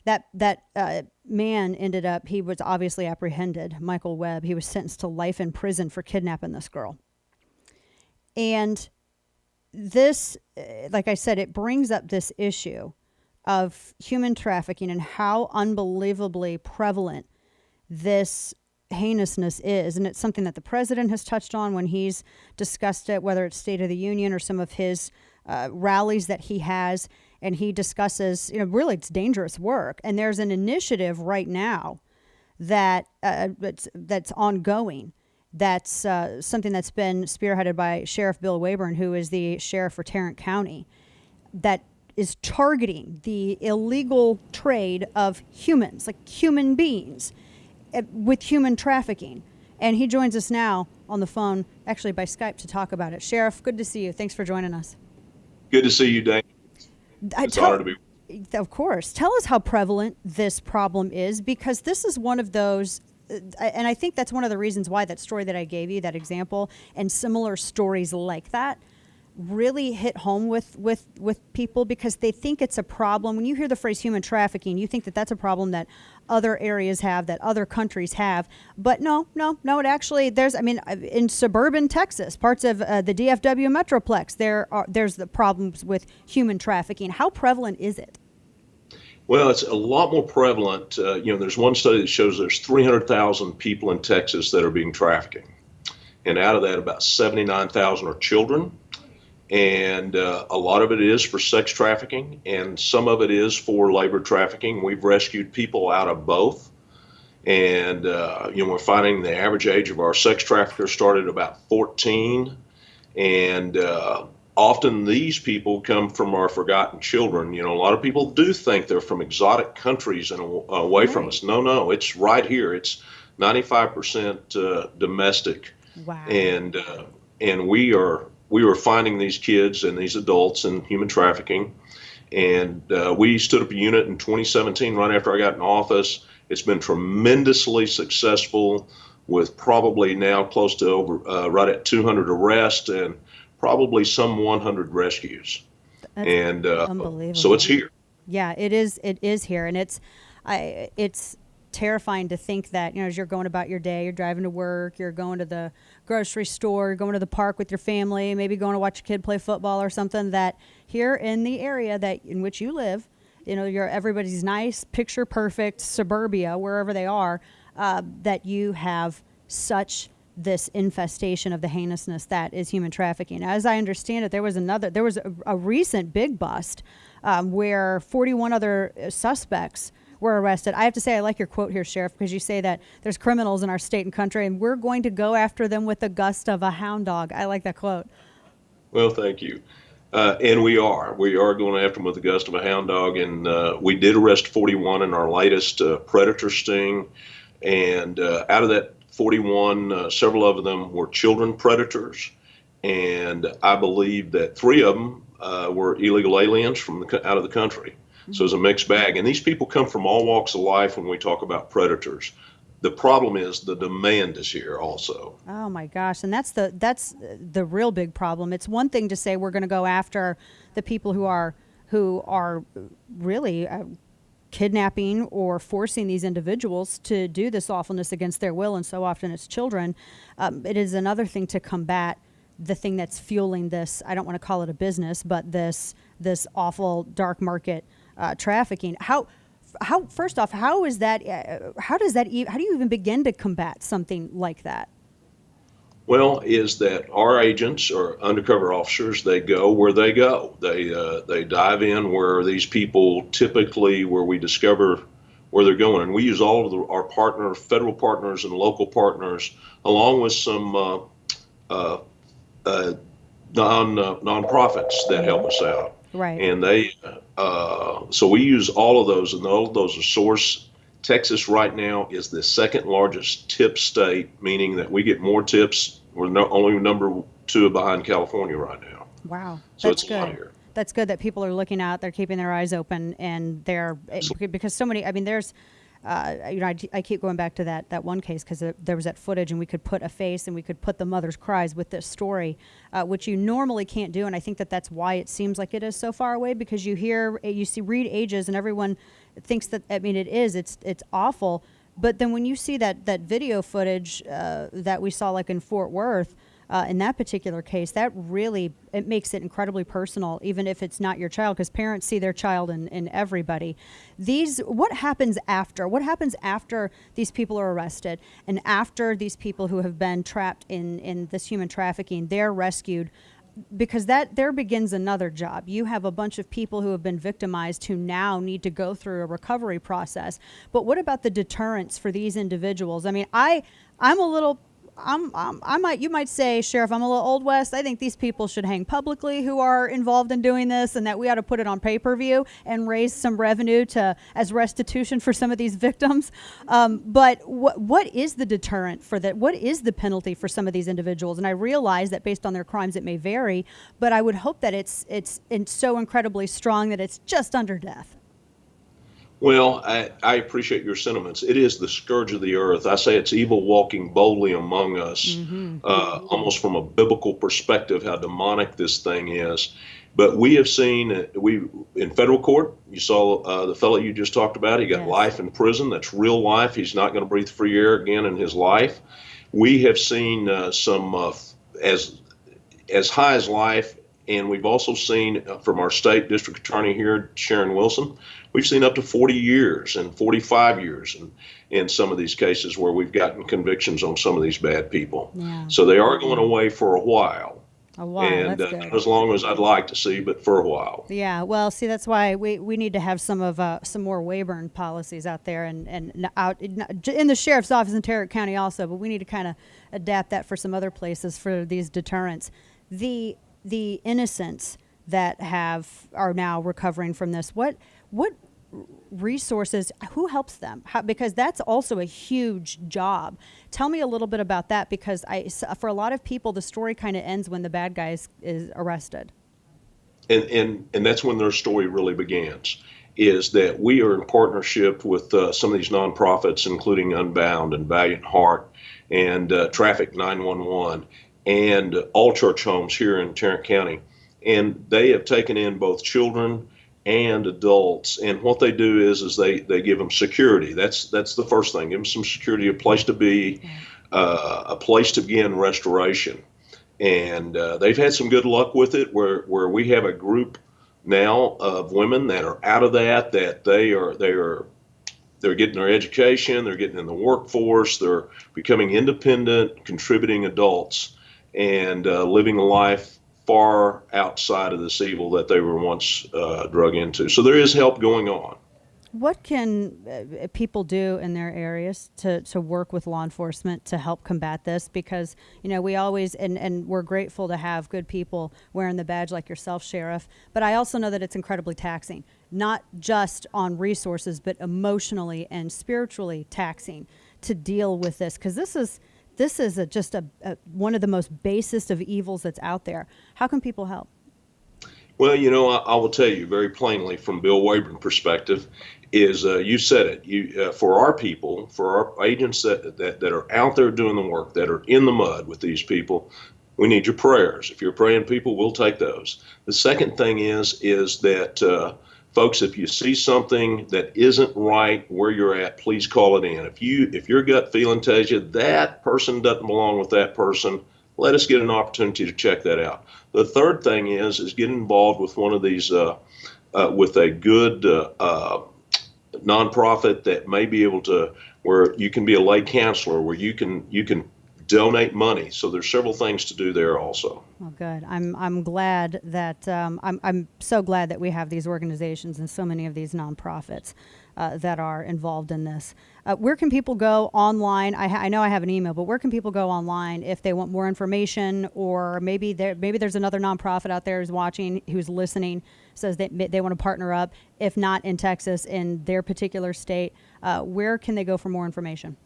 Speaker 1: That man ended up, he was obviously apprehended, Michael Webb. He was sentenced to life in prison for kidnapping this girl. And this, like I said, it brings up this issue of human trafficking and how unbelievably prevalent this heinousness is. And it's something that the president has touched on when he's discussed it, whether it's State of the Union or some of his rallies that he has. And he discusses, really it's dangerous work. And there's an initiative right now that's ongoing. That's something that's been spearheaded by Sheriff Bill Wayburn, who is the sheriff for Tarrant County, that is targeting the illegal trade of humans, like human beings, with human trafficking. And he joins us now on the phone, actually by Skype, to talk about it. Sheriff, good to see you. Thanks for joining us.
Speaker 5: Good to see you, Dane. It's an honor to be.
Speaker 1: Of course. Tell us how prevalent this problem is, because this is one of those, and I think that's one of the reasons why that story that I gave you, that example, and similar stories like that, really hit home with people, because they think it's a problem. When you hear the phrase human trafficking, you think that that's a problem that other areas have, that other countries have. But no, it actually, in suburban Texas, parts of the DFW Metroplex, there's the problems with human trafficking. How prevalent is it?
Speaker 5: Well, it's a lot more prevalent. There's one study that shows there's 300,000 people in Texas that are being trafficked. And out of that, about 79,000 are children. And a lot of it is for sex trafficking, and some of it is for labor trafficking. We've rescued people out of both. And, we're finding the average age of our sex traffickers started about 14. And often these people come from our forgotten children. A lot of people do think they're from exotic countries and away from us. No, it's right here. It's 95% domestic.
Speaker 1: Wow.
Speaker 5: And we were finding these kids and these adults in human trafficking. And we stood up a unit in 2017, right after I got in office. It's been tremendously successful, with probably now close to over right at 200 arrests and probably some 100 rescues.
Speaker 1: That's unbelievable.
Speaker 5: So it's here.
Speaker 1: Yeah, it is. It is here, and it's terrifying to think that, as you're going about your day, you're driving to work, you're going to the grocery store, you're going to the park with your family, maybe going to watch your kid play football or something, that here in the area in which you live, everybody's nice, picture perfect suburbia, wherever they are, that you have such this infestation of the heinousness that is human trafficking. As I understand it, there was a recent big bust where 41 other suspects were arrested. I have to say, I like your quote here, Sheriff, because you say that there's criminals in our state and country, and we're going to go after them with the gust of a hound dog. I like that quote.
Speaker 5: Well, thank you. And we are going after them with the gust of a hound dog. And we did arrest 41 in our latest predator sting. And out of that 41, several of them were children predators. And I believe that 3 of them were illegal aliens out of the country. So it's a mixed bag. And these people come from all walks of life when we talk about predators. The problem is the demand is here also.
Speaker 1: Oh my gosh, and that's the real big problem. It's one thing to say we're going to go after the people who are really kidnapping or forcing these individuals to do this awfulness against their will, and so often it's children. It is another thing to combat the thing that's fueling this. I don't want to call it a business, but this awful dark market trafficking. How first off, how do you even begin to combat something like that?
Speaker 5: Well, is that our agents or undercover officers, they go where they go. They dive in where these people typically, where we discover where they're going. And we use all of our federal partners and local partners, along with some nonprofits that help us out.
Speaker 1: Right.
Speaker 5: And so we use all of those, and all of those are sourced. Texas right now is the second largest tip state, meaning that we get more tips. We're only number 2 behind California right now.
Speaker 1: Wow,
Speaker 5: so
Speaker 1: that's
Speaker 5: it's
Speaker 1: good.
Speaker 5: a lot here.
Speaker 1: That's good that people are looking out, they're keeping their eyes open, and because so many. I mean, there's. I keep going back to that one case because there was that footage, and we could put a face and we could put the mother's cries with this story, which you normally can't do. And I think that's why it seems like it is so far away, because you read ages, and everyone thinks that. I mean, it's awful. But then when you see that video footage that we saw, like in Fort Worth, in that particular case, that really, it makes it incredibly personal, even if it's not your child, because parents see their child in everybody. What happens after? What happens after these people are arrested, and after these people who have been trapped in this human trafficking, they're rescued? Because there begins another job. You have a bunch of people who have been victimized who now need to go through a recovery process. But what about the deterrence for these individuals? I mean, I'm a little you might say, Sheriff, I'm a little old west. I think these people should hang publicly who are involved in doing this, and that we ought to put it on pay-per-view and raise some revenue as restitution for some of these victims. But what is the deterrent for that? What is the penalty for some of these individuals? And I realize that based on their crimes, it may vary, but I would hope that it's so incredibly strong that it's just under death.
Speaker 5: Well, I appreciate your sentiments. It is the scourge of the earth. I say it's evil walking boldly among us, almost from a biblical perspective, how demonic this thing is. But we have seen, in federal court, you saw the fellow you just talked about, he got
Speaker 1: Yes.
Speaker 5: life in prison. That's real life. He's not going to breathe free air again in his life. We have seen some as high as life. And we've also seen from our state district attorney here, Sharon Wilson, we've seen up to 40 years and 45 years in some of these cases where we've gotten convictions on some of these bad people.
Speaker 1: Yeah.
Speaker 5: So they are going away for a while.
Speaker 1: That's good.
Speaker 5: Not as long as I'd like to see, but for a while.
Speaker 1: Yeah, well, see, that's why we need to have some more Wayburn policies out there and out in the sheriff's office in Tarrant County also, but we need to kind of adapt that for some other places for these deterrents. The innocents that are now recovering from this, what resources, who helps them? Because that's also a huge job. Tell me a little bit about that, because for a lot of people, the story kind of ends when the bad guy is arrested.
Speaker 5: And that's when their story really begins, is that we are in partnership with some of these nonprofits, including Unbound and Valiant Heart and Traffic 911 and All Church Homes here in Tarrant County. And they have taken in both children and adults. And what they do is they give them security. That's the first thing. Give them some security, a place to be, a place to begin restoration. And they've had some good luck with it, where we have a group now of women that are out of that they're getting their education, they're getting in the workforce, they're becoming independent, contributing adults, and living a life far outside of this evil that they were once drug into. So there is help going on.
Speaker 1: What can people do in their areas to work with law enforcement to help combat this? Because, we always, and we're grateful to have good people wearing the badge like yourself, Sheriff, but I also know that it's incredibly taxing, not just on resources, but emotionally and spiritually taxing to deal with this, because this is just one of the most basest of evils that's out there. How can people help?
Speaker 5: Well, I will tell you very plainly from Bill Wayburn perspective is you said it. For our people, for our agents that are out there doing the work, that are in the mud with these people, we need your prayers. If you're praying people, we'll take those. The second thing is that folks, if you see something that isn't right where you're at, please call it in. If your gut feeling tells you that person doesn't belong with that person, let us get an opportunity to check that out. The third thing is get involved with one of these, with a good nonprofit that may be able to, where you can be a lay counselor, where you can donate money. So there's several things to do there also.
Speaker 1: Well, good. I'm glad that I'm so glad that we have these organizations and so many of these nonprofits that are involved in this. Where can people go online? I know I have an email, but where can people go online if they want more information, or maybe there's another nonprofit out there who's watching, who's listening, says they want to partner up. If not in Texas, in their particular state, where can they go for more information?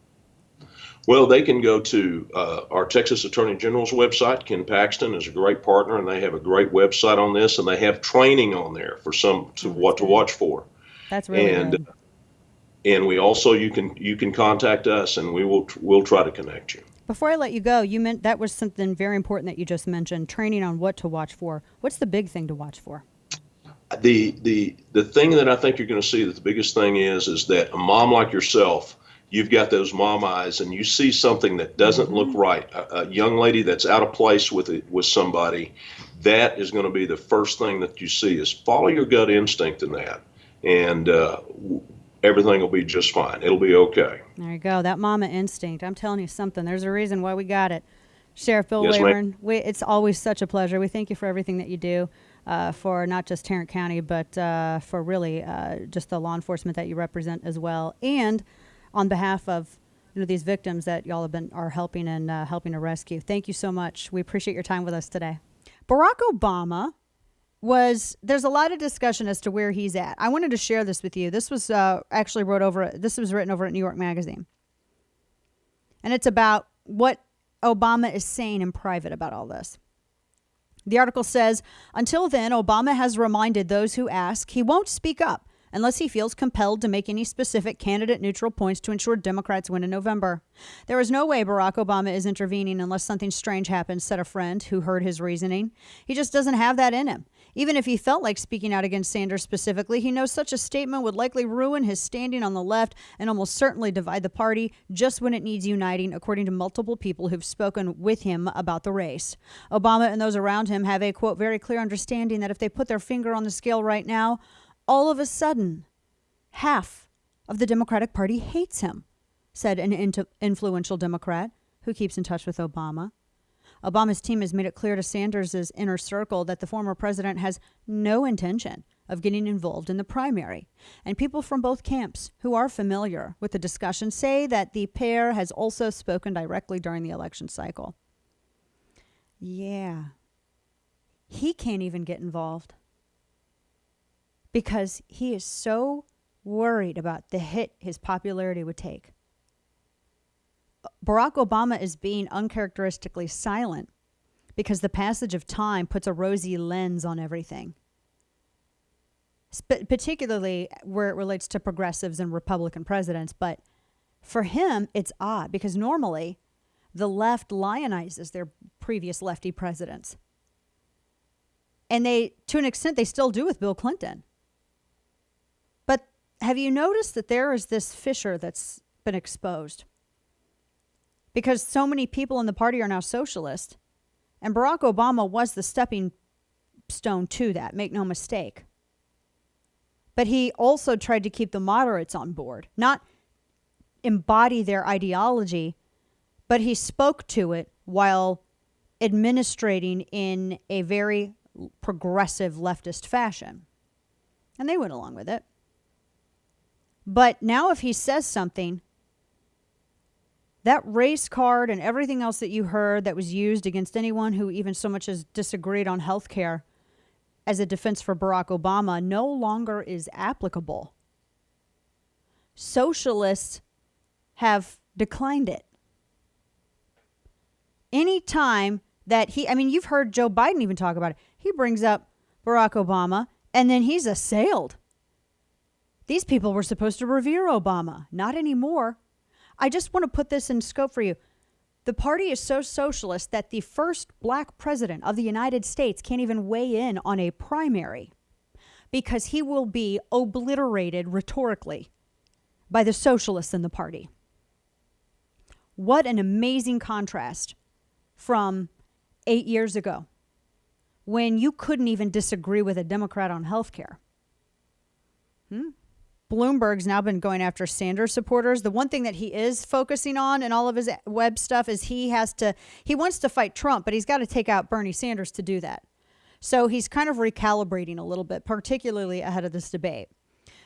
Speaker 5: Well, they can go to our Texas Attorney General's website. Ken Paxton is a great partner, and they have a great website on this, and they have training on there for what to watch for.
Speaker 1: That's really good.
Speaker 5: And we also, you can contact us, and we'll try to connect you.
Speaker 1: Before I let you go, you meant that was something very important that you just mentioned, training on what to watch for. What's the big thing to watch for?
Speaker 5: The thing that I think you're going to see that the biggest thing is that a mom like yourself, you've got those mom eyes, and you see something that doesn't look right. A young lady that's out of place with somebody, that is going to be the first thing that you see, is follow your gut instinct in that, and everything will be just fine. It'll be okay.
Speaker 1: There you go. That mama instinct. I'm telling you something. There's a reason why we got it. Sheriff Bill
Speaker 5: Yes,
Speaker 1: Wayburn, it's always such a pleasure. We thank you for everything that you do for not just Tarrant County, but for really just the law enforcement that you represent as well. And on behalf of these victims that y'all are helping and helping to rescue. Thank you so much. We appreciate your time with us today. Barack Obama there's a lot of discussion as to where he's at. I wanted to share this with you. This was this was written over at New York Magazine. And it's about what Obama is saying in private about all this. The article says, until then, Obama has reminded those who ask he won't speak up unless he feels compelled to make any specific candidate-neutral points to ensure Democrats win in November. There is no way Barack Obama is intervening unless something strange happens, said a friend who heard his reasoning. He just doesn't have that in him. Even if he felt like speaking out against Sanders specifically, he knows such a statement would likely ruin his standing on the left and almost certainly divide the party just when it needs uniting, according to multiple people who've spoken with him about the race. Obama and those around him have a, quote, very clear understanding that if they put their finger on the scale right now, all of a sudden, half of the Democratic Party hates him, said an influential Democrat who keeps in touch with Obama. Obama's team has made it clear to Sanders' inner circle that the former president has no intention of getting involved in the primary. And people from both camps who are familiar with the discussion say that the pair has also spoken directly during the election cycle. Yeah. He can't even get involved because he is so worried about the hit his popularity would take. Barack Obama is being uncharacteristically silent because the passage of time puts a rosy lens on everything, particularly where it relates to progressives and Republican presidents. But for him, it's odd because normally the left lionizes their previous lefty presidents. And they, to an extent, they still do with Bill Clinton. But have you noticed that there is this fissure that's been exposed? Because so many people in the party are now socialist, and Barack Obama was the stepping stone to that, make no mistake. But he also tried to keep the moderates on board, not embody their ideology, but he spoke to it while administrating in a very progressive leftist fashion. And they went along with it. But now if he says something, that race card and everything else that you heard that was used against anyone who even so much as disagreed on health care as a defense for Barack Obama no longer is applicable. Socialists have declined it. Any time that you've heard Joe Biden even talk about it. He brings up Barack Obama and then he's assailed. These people were supposed to revere Obama. Not anymore. I just want to put this in scope for you. The party is so socialist that the first black president of the United States can't even weigh in on a primary because he will be obliterated rhetorically by the socialists in the party. What an amazing contrast from 8 years ago when you couldn't even disagree with a Democrat on health care. Bloomberg's now been going after Sanders supporters. The one thing that he is focusing on in all of his web stuff is he wants to fight Trump, but he's got to take out Bernie Sanders to do that. So he's kind of recalibrating a little bit, particularly ahead of this debate.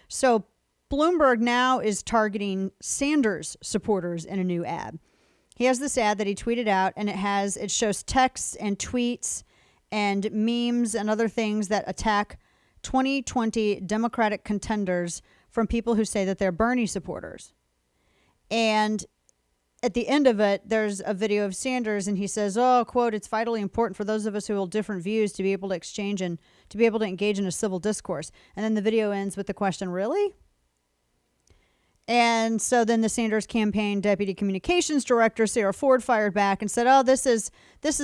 Speaker 1: So Bloomberg now is targeting Sanders supporters in a new ad. He has this ad that he tweeted out, and it shows texts and tweets and memes and other things that attack 2020 Democratic contenders from people who say that they're Bernie supporters. And at the end of it, there's a video of Sanders, and he says, quote, it's vitally important for those of us who hold different views to be able to exchange and to be able to engage in a civil discourse. And then the video ends with the question, really? And so then the Sanders campaign deputy communications director, Sarah Ford, fired back and said, this is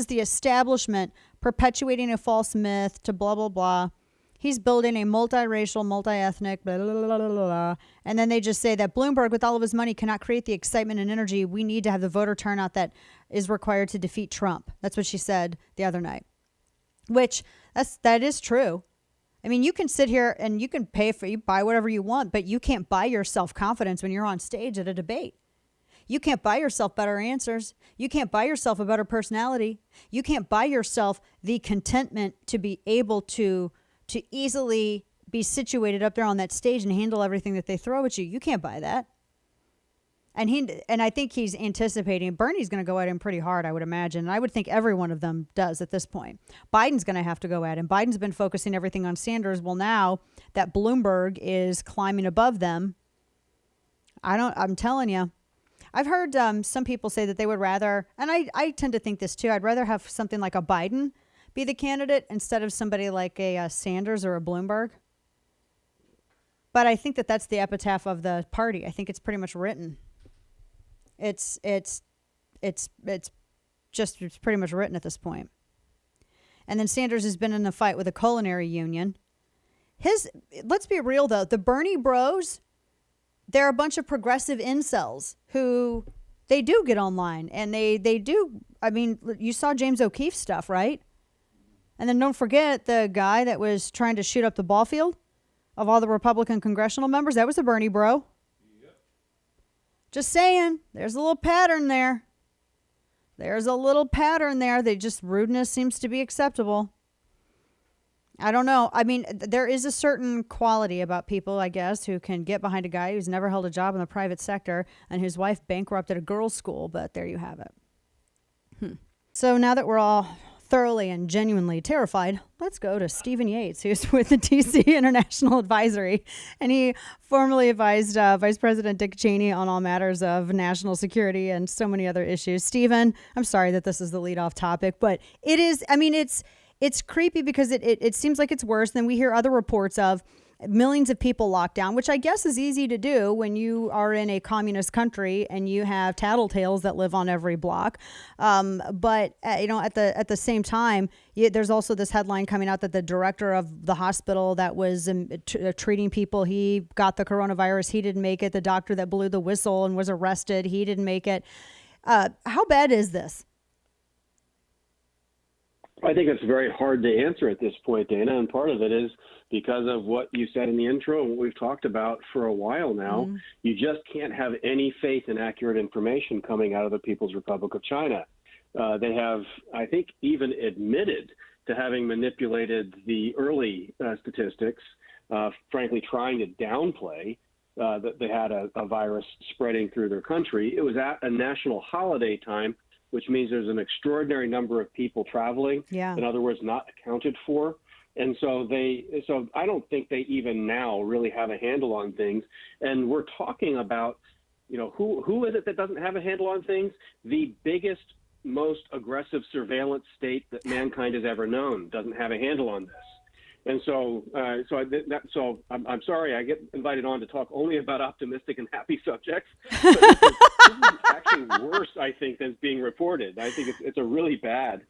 Speaker 1: the establishment perpetuating a false myth to blah, blah, blah. He's building a multiracial, multi-ethnic, blah, blah, blah, blah, blah. And then they just say that Bloomberg, with all of his money, cannot create the excitement and energy we need to have the voter turnout that is required to defeat Trump. That's what she said the other night, which that is true. I mean, you can sit here and you can buy whatever you want, but you can't buy yourself confidence when you're on stage at a debate. You can't buy yourself better answers. You can't buy yourself a better personality. You can't buy yourself the contentment to be able to easily be situated up there on that stage and handle everything that they throw at you. You can't buy that. And I think he's anticipating Bernie's going to go at him pretty hard, I would imagine. And I would think every one of them does at this point. Biden's going to have to go at him. Biden's been focusing everything on Sanders. Well, now that Bloomberg is climbing above them, I'm telling you, I've heard some people say that they would rather, and I tend to think this too, I'd rather have something like a Biden be the candidate instead of somebody like a Sanders or a Bloomberg. But I think that that's the epitaph of the party. I think it's pretty much written. It's pretty much written at this point. And then Sanders has been in a fight with a culinary union. Let's be real though, the Bernie bros, they're a bunch of progressive incels who they do get online and they do. I mean, you saw James O'Keefe's stuff, right? And then don't forget the guy that was trying to shoot up the ball field of all the Republican congressional members. That was a Bernie bro. Yep. Just saying, there's a little pattern there. Rudeness seems to be acceptable. I don't know. I mean, there is a certain quality about people, I guess, who can get behind a guy who's never held a job in the private sector and whose wife bankrupted a girls' school, but there you have it. So now that we're all thoroughly and genuinely terrified, let's go to Stephen Yates, who's with the DC International Advisory, and he formerly advised Vice President Dick Cheney on all matters of national security and so many other issues. Stephen, I'm sorry that this is the lead-off topic, but it is, I mean, it's creepy because it seems like it's worse than we hear other reports of millions of people locked down, which I guess is easy to do when you are in a communist country and you have tattletales that live on every block. But at the same time, there's also this headline coming out that the director of the hospital that was treating people, he got the coronavirus. He didn't make it. The doctor that blew the whistle and was arrested, he didn't make it. How bad is this?
Speaker 6: I think it's very hard to answer at this point, Dana, and part of it is because of what you said in the intro and what we've talked about for a while now. Mm-hmm. You just can't have any faith in accurate information coming out of the People's Republic of China. They have, I think, even admitted to having manipulated the early statistics, frankly, trying to downplay that they had a virus spreading through their country. It was at a national holiday time, which means there's an extraordinary number of people traveling. Yeah. In other words, not accounted for. And so I don't think they even now really have a handle on things. And we're talking about, who is it that doesn't have a handle on things? The biggest, most aggressive surveillance state that mankind has ever known doesn't have a handle on this. And so I'm sorry I get invited on to talk only about optimistic and happy subjects. But this is actually worse, I think, than being reported. I think it's a really bad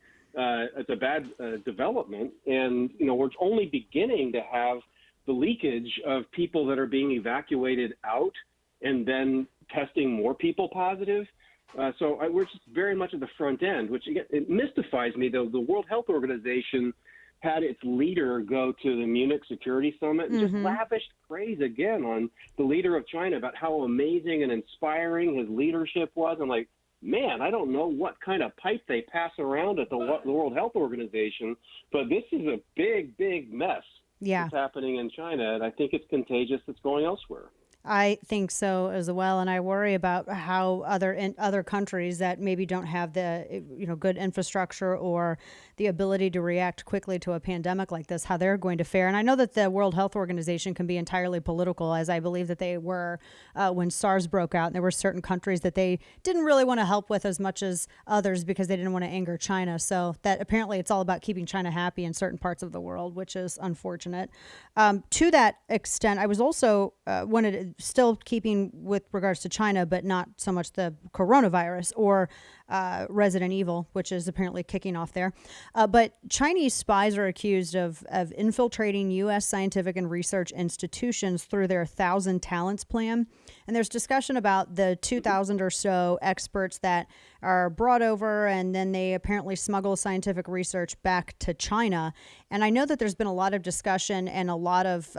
Speaker 6: development, and we're only beginning to have the leakage of people that are being evacuated out and then testing more people positive. So we're just very much at the front end, which again, it mystifies me. The World Health Organization had its leader go to the Munich Security Summit and just lavished praise again on the leader of China about how amazing and inspiring his leadership was. I'm like, man, I don't know what kind of pipe they pass around at the World Health Organization, but this is a big, big mess that's happening in China, and I think it's contagious that's going elsewhere.
Speaker 1: I think so as well, and I worry about how other countries that maybe don't have the good infrastructure or the ability to react quickly to a pandemic like this, how they're going to fare. And I know that the World Health Organization can be entirely political, as I believe that they were when SARS broke out. And there were certain countries that they didn't really want to help with as much as others because they didn't want to anger China. So that apparently it's all about keeping China happy in certain parts of the world, which is unfortunate. To that extent, I was also still keeping with regards to China, but not so much the coronavirus or Resident Evil, which is apparently kicking off there. But Chinese spies are accused of infiltrating U.S. scientific and research institutions through their 1,000 Talents plan. And there's discussion about the 2,000 or so experts that are brought over, and then they apparently smuggle scientific research back to China. And I know that there's been a lot of discussion and a lot of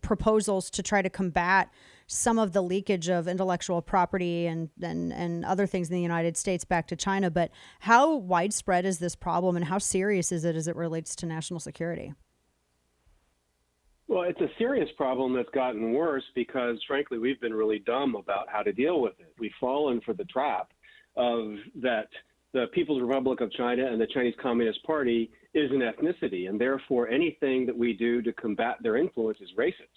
Speaker 1: proposals to try to combat some of the leakage of intellectual property and other things in the United States back to China. But how widespread is this problem, and how serious is it as it relates to national security?
Speaker 6: Well, it's a serious problem that's gotten worse because, frankly, we've been really dumb about how to deal with it. We've fallen for the trap of that the People's Republic of China and the Chinese Communist Party is an ethnicity, and therefore anything that we do to combat their influence is racist.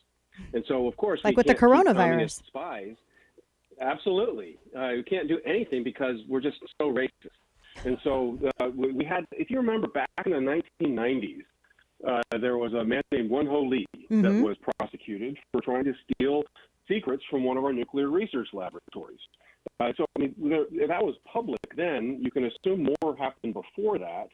Speaker 6: And so, of course,
Speaker 1: Like
Speaker 6: we
Speaker 1: with the
Speaker 6: can't keep
Speaker 1: coronavirus.
Speaker 6: communist spies. Absolutely. We can't do anything because we're just so racist. And so we had, if you remember back in the 1990s, there was a man named Wen Ho Lee that was prosecuted for trying to steal secrets from one of our nuclear research laboratories. So, I mean, if that was public then, you can assume more happened before that.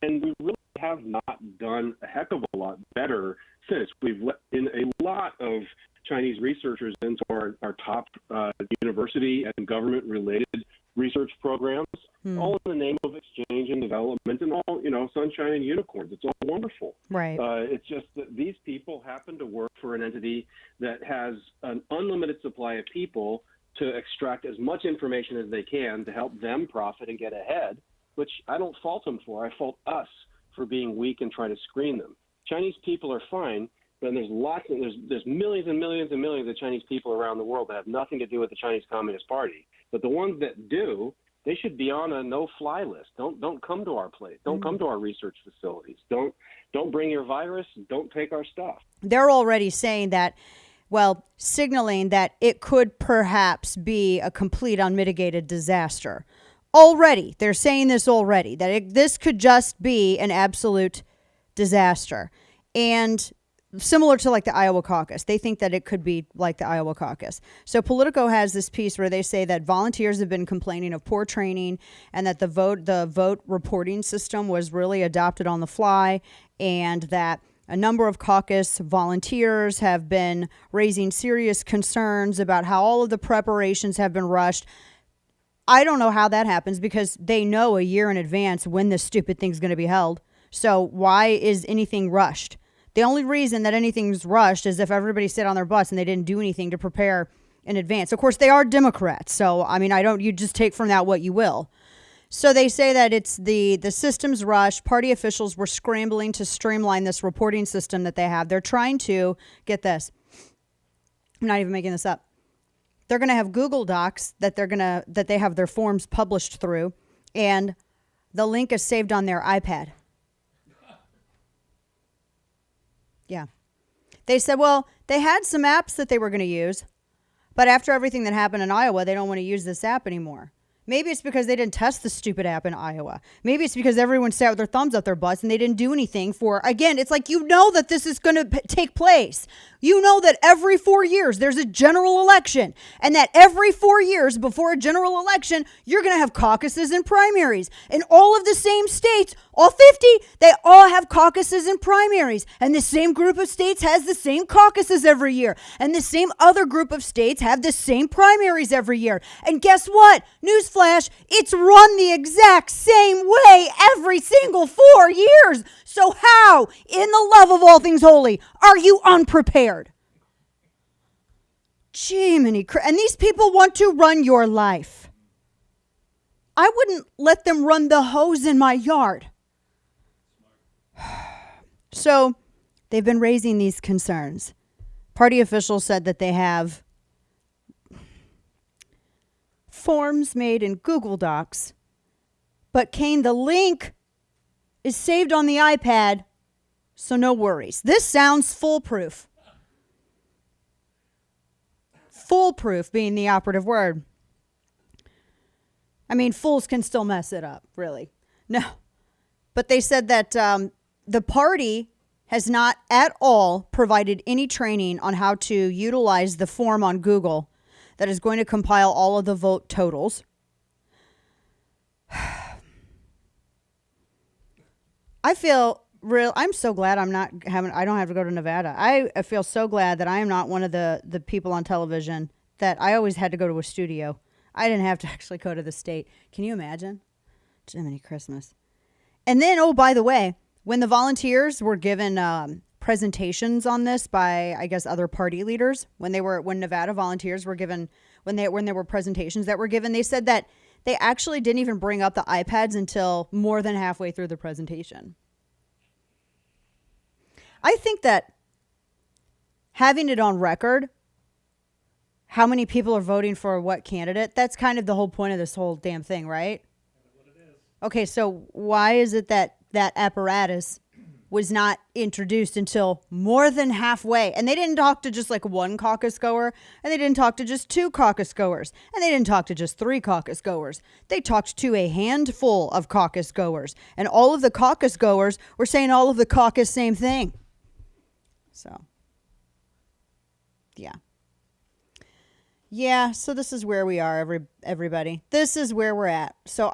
Speaker 6: And we really have not done a heck of a lot better since. We've let in a lot of Chinese researchers into our top university and government-related research programs, all in the name of exchange and development and all, sunshine and unicorns. It's all wonderful.
Speaker 1: Right.
Speaker 6: It's just that these people happen to work for an entity that has an unlimited supply of people to extract as much information as they can to help them profit and get ahead, which I don't fault them for. I fault us for being weak and trying to screen them. Chinese people are fine, but there's millions and millions and millions of Chinese people around the world that have nothing to do with the Chinese Communist Party. But the ones that do, they should be on a no-fly list. Don't come to our place. Don't come to our research facilities. Don't bring your virus. Don't take our stuff.
Speaker 1: They're already saying that, well, signaling that it could perhaps be a complete unmitigated disaster. Already, they're saying this already, that this could just be an absolute disaster. And similar to like the Iowa caucus, they think that it could be like the Iowa caucus. So Politico has this piece where they say that volunteers have been complaining of poor training and that the vote reporting system was really adopted on the fly, and that a number of caucus volunteers have been raising serious concerns about how all of the preparations have been rushed. I don't know how that happens because they know a year in advance when this stupid thing's going to be held. So why is anything rushed? The only reason that anything's rushed is if everybody sit on their butts and they didn't do anything to prepare in advance. Of course, they are Democrats. So, I mean, you just take from that what you will. So they say that it's the system's rushed. Party officials were scrambling to streamline this reporting system that they have. They're trying to, get this, I'm not even making this up. They're going to have Google Docs that they have their forms published through, and the link is saved on their iPad. Yeah. They said, well, they had some apps that they were going to use, but after everything that happened in Iowa, they don't want to use this app anymore. Maybe it's because they didn't test the stupid app in Iowa. Maybe it's because everyone sat with their thumbs up their butts and they didn't do anything again, it's like, that this is going to take place. You know that every 4 years there's a general election, and that every 4 years before a general election, you're going to have caucuses and primaries. In all of the same states, all 50, they all have caucuses and primaries. And the same group of states has the same caucuses every year. And the same other group of states have the same primaries every year. And guess what? Newsflash, it's run the exact same way every single 4 years. So how, in the love of all things holy, are you unprepared? Jiminy, and these people want to run your life. I wouldn't let them run the hose in my yard. So they've been raising these concerns. Party officials said that they have forms made in Google Docs, but Kane, the link is saved on the iPad, so no worries. This sounds foolproof. Foolproof being the operative word. I mean, fools can still mess it up, really. No. But they said that the party has not at all provided any training on how to utilize the form on Google that is going to compile all of the vote totals. I'm so glad I don't have to go to Nevada. I feel so glad that I am not one of the people on television that I always had to go to a studio. I didn't have to actually go to the state. Can you imagine? Jiminy Christmas. And then, oh, by the way, when the volunteers were given presentations on this by, I guess, other party leaders, when Nevada volunteers were given, when there were presentations that were given, they said that they actually didn't even bring up the iPads until more than halfway through the presentation. I think that having it on record, how many people are voting for what candidate, that's kind of the whole point of this whole damn thing, right? Okay, so why is it that that apparatus was not introduced until more than halfway? And they didn't talk to just like one caucus goer, and they didn't talk to just 2 caucus goers, and they didn't talk to just 3 caucus goers. They talked to a handful of caucus goers, and all of the caucus goers were saying all of the caucus same thing. So, yeah. Yeah, so this is where we are, everybody. This is where we're at. So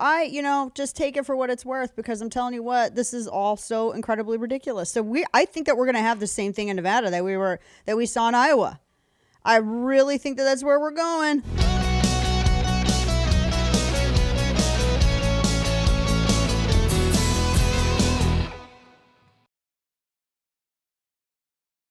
Speaker 1: just take it for what it's worth, because I'm telling you what, this is all so incredibly ridiculous. So I think that we're going to have the same thing in Nevada that we saw in Iowa. I really think that that's where we're going.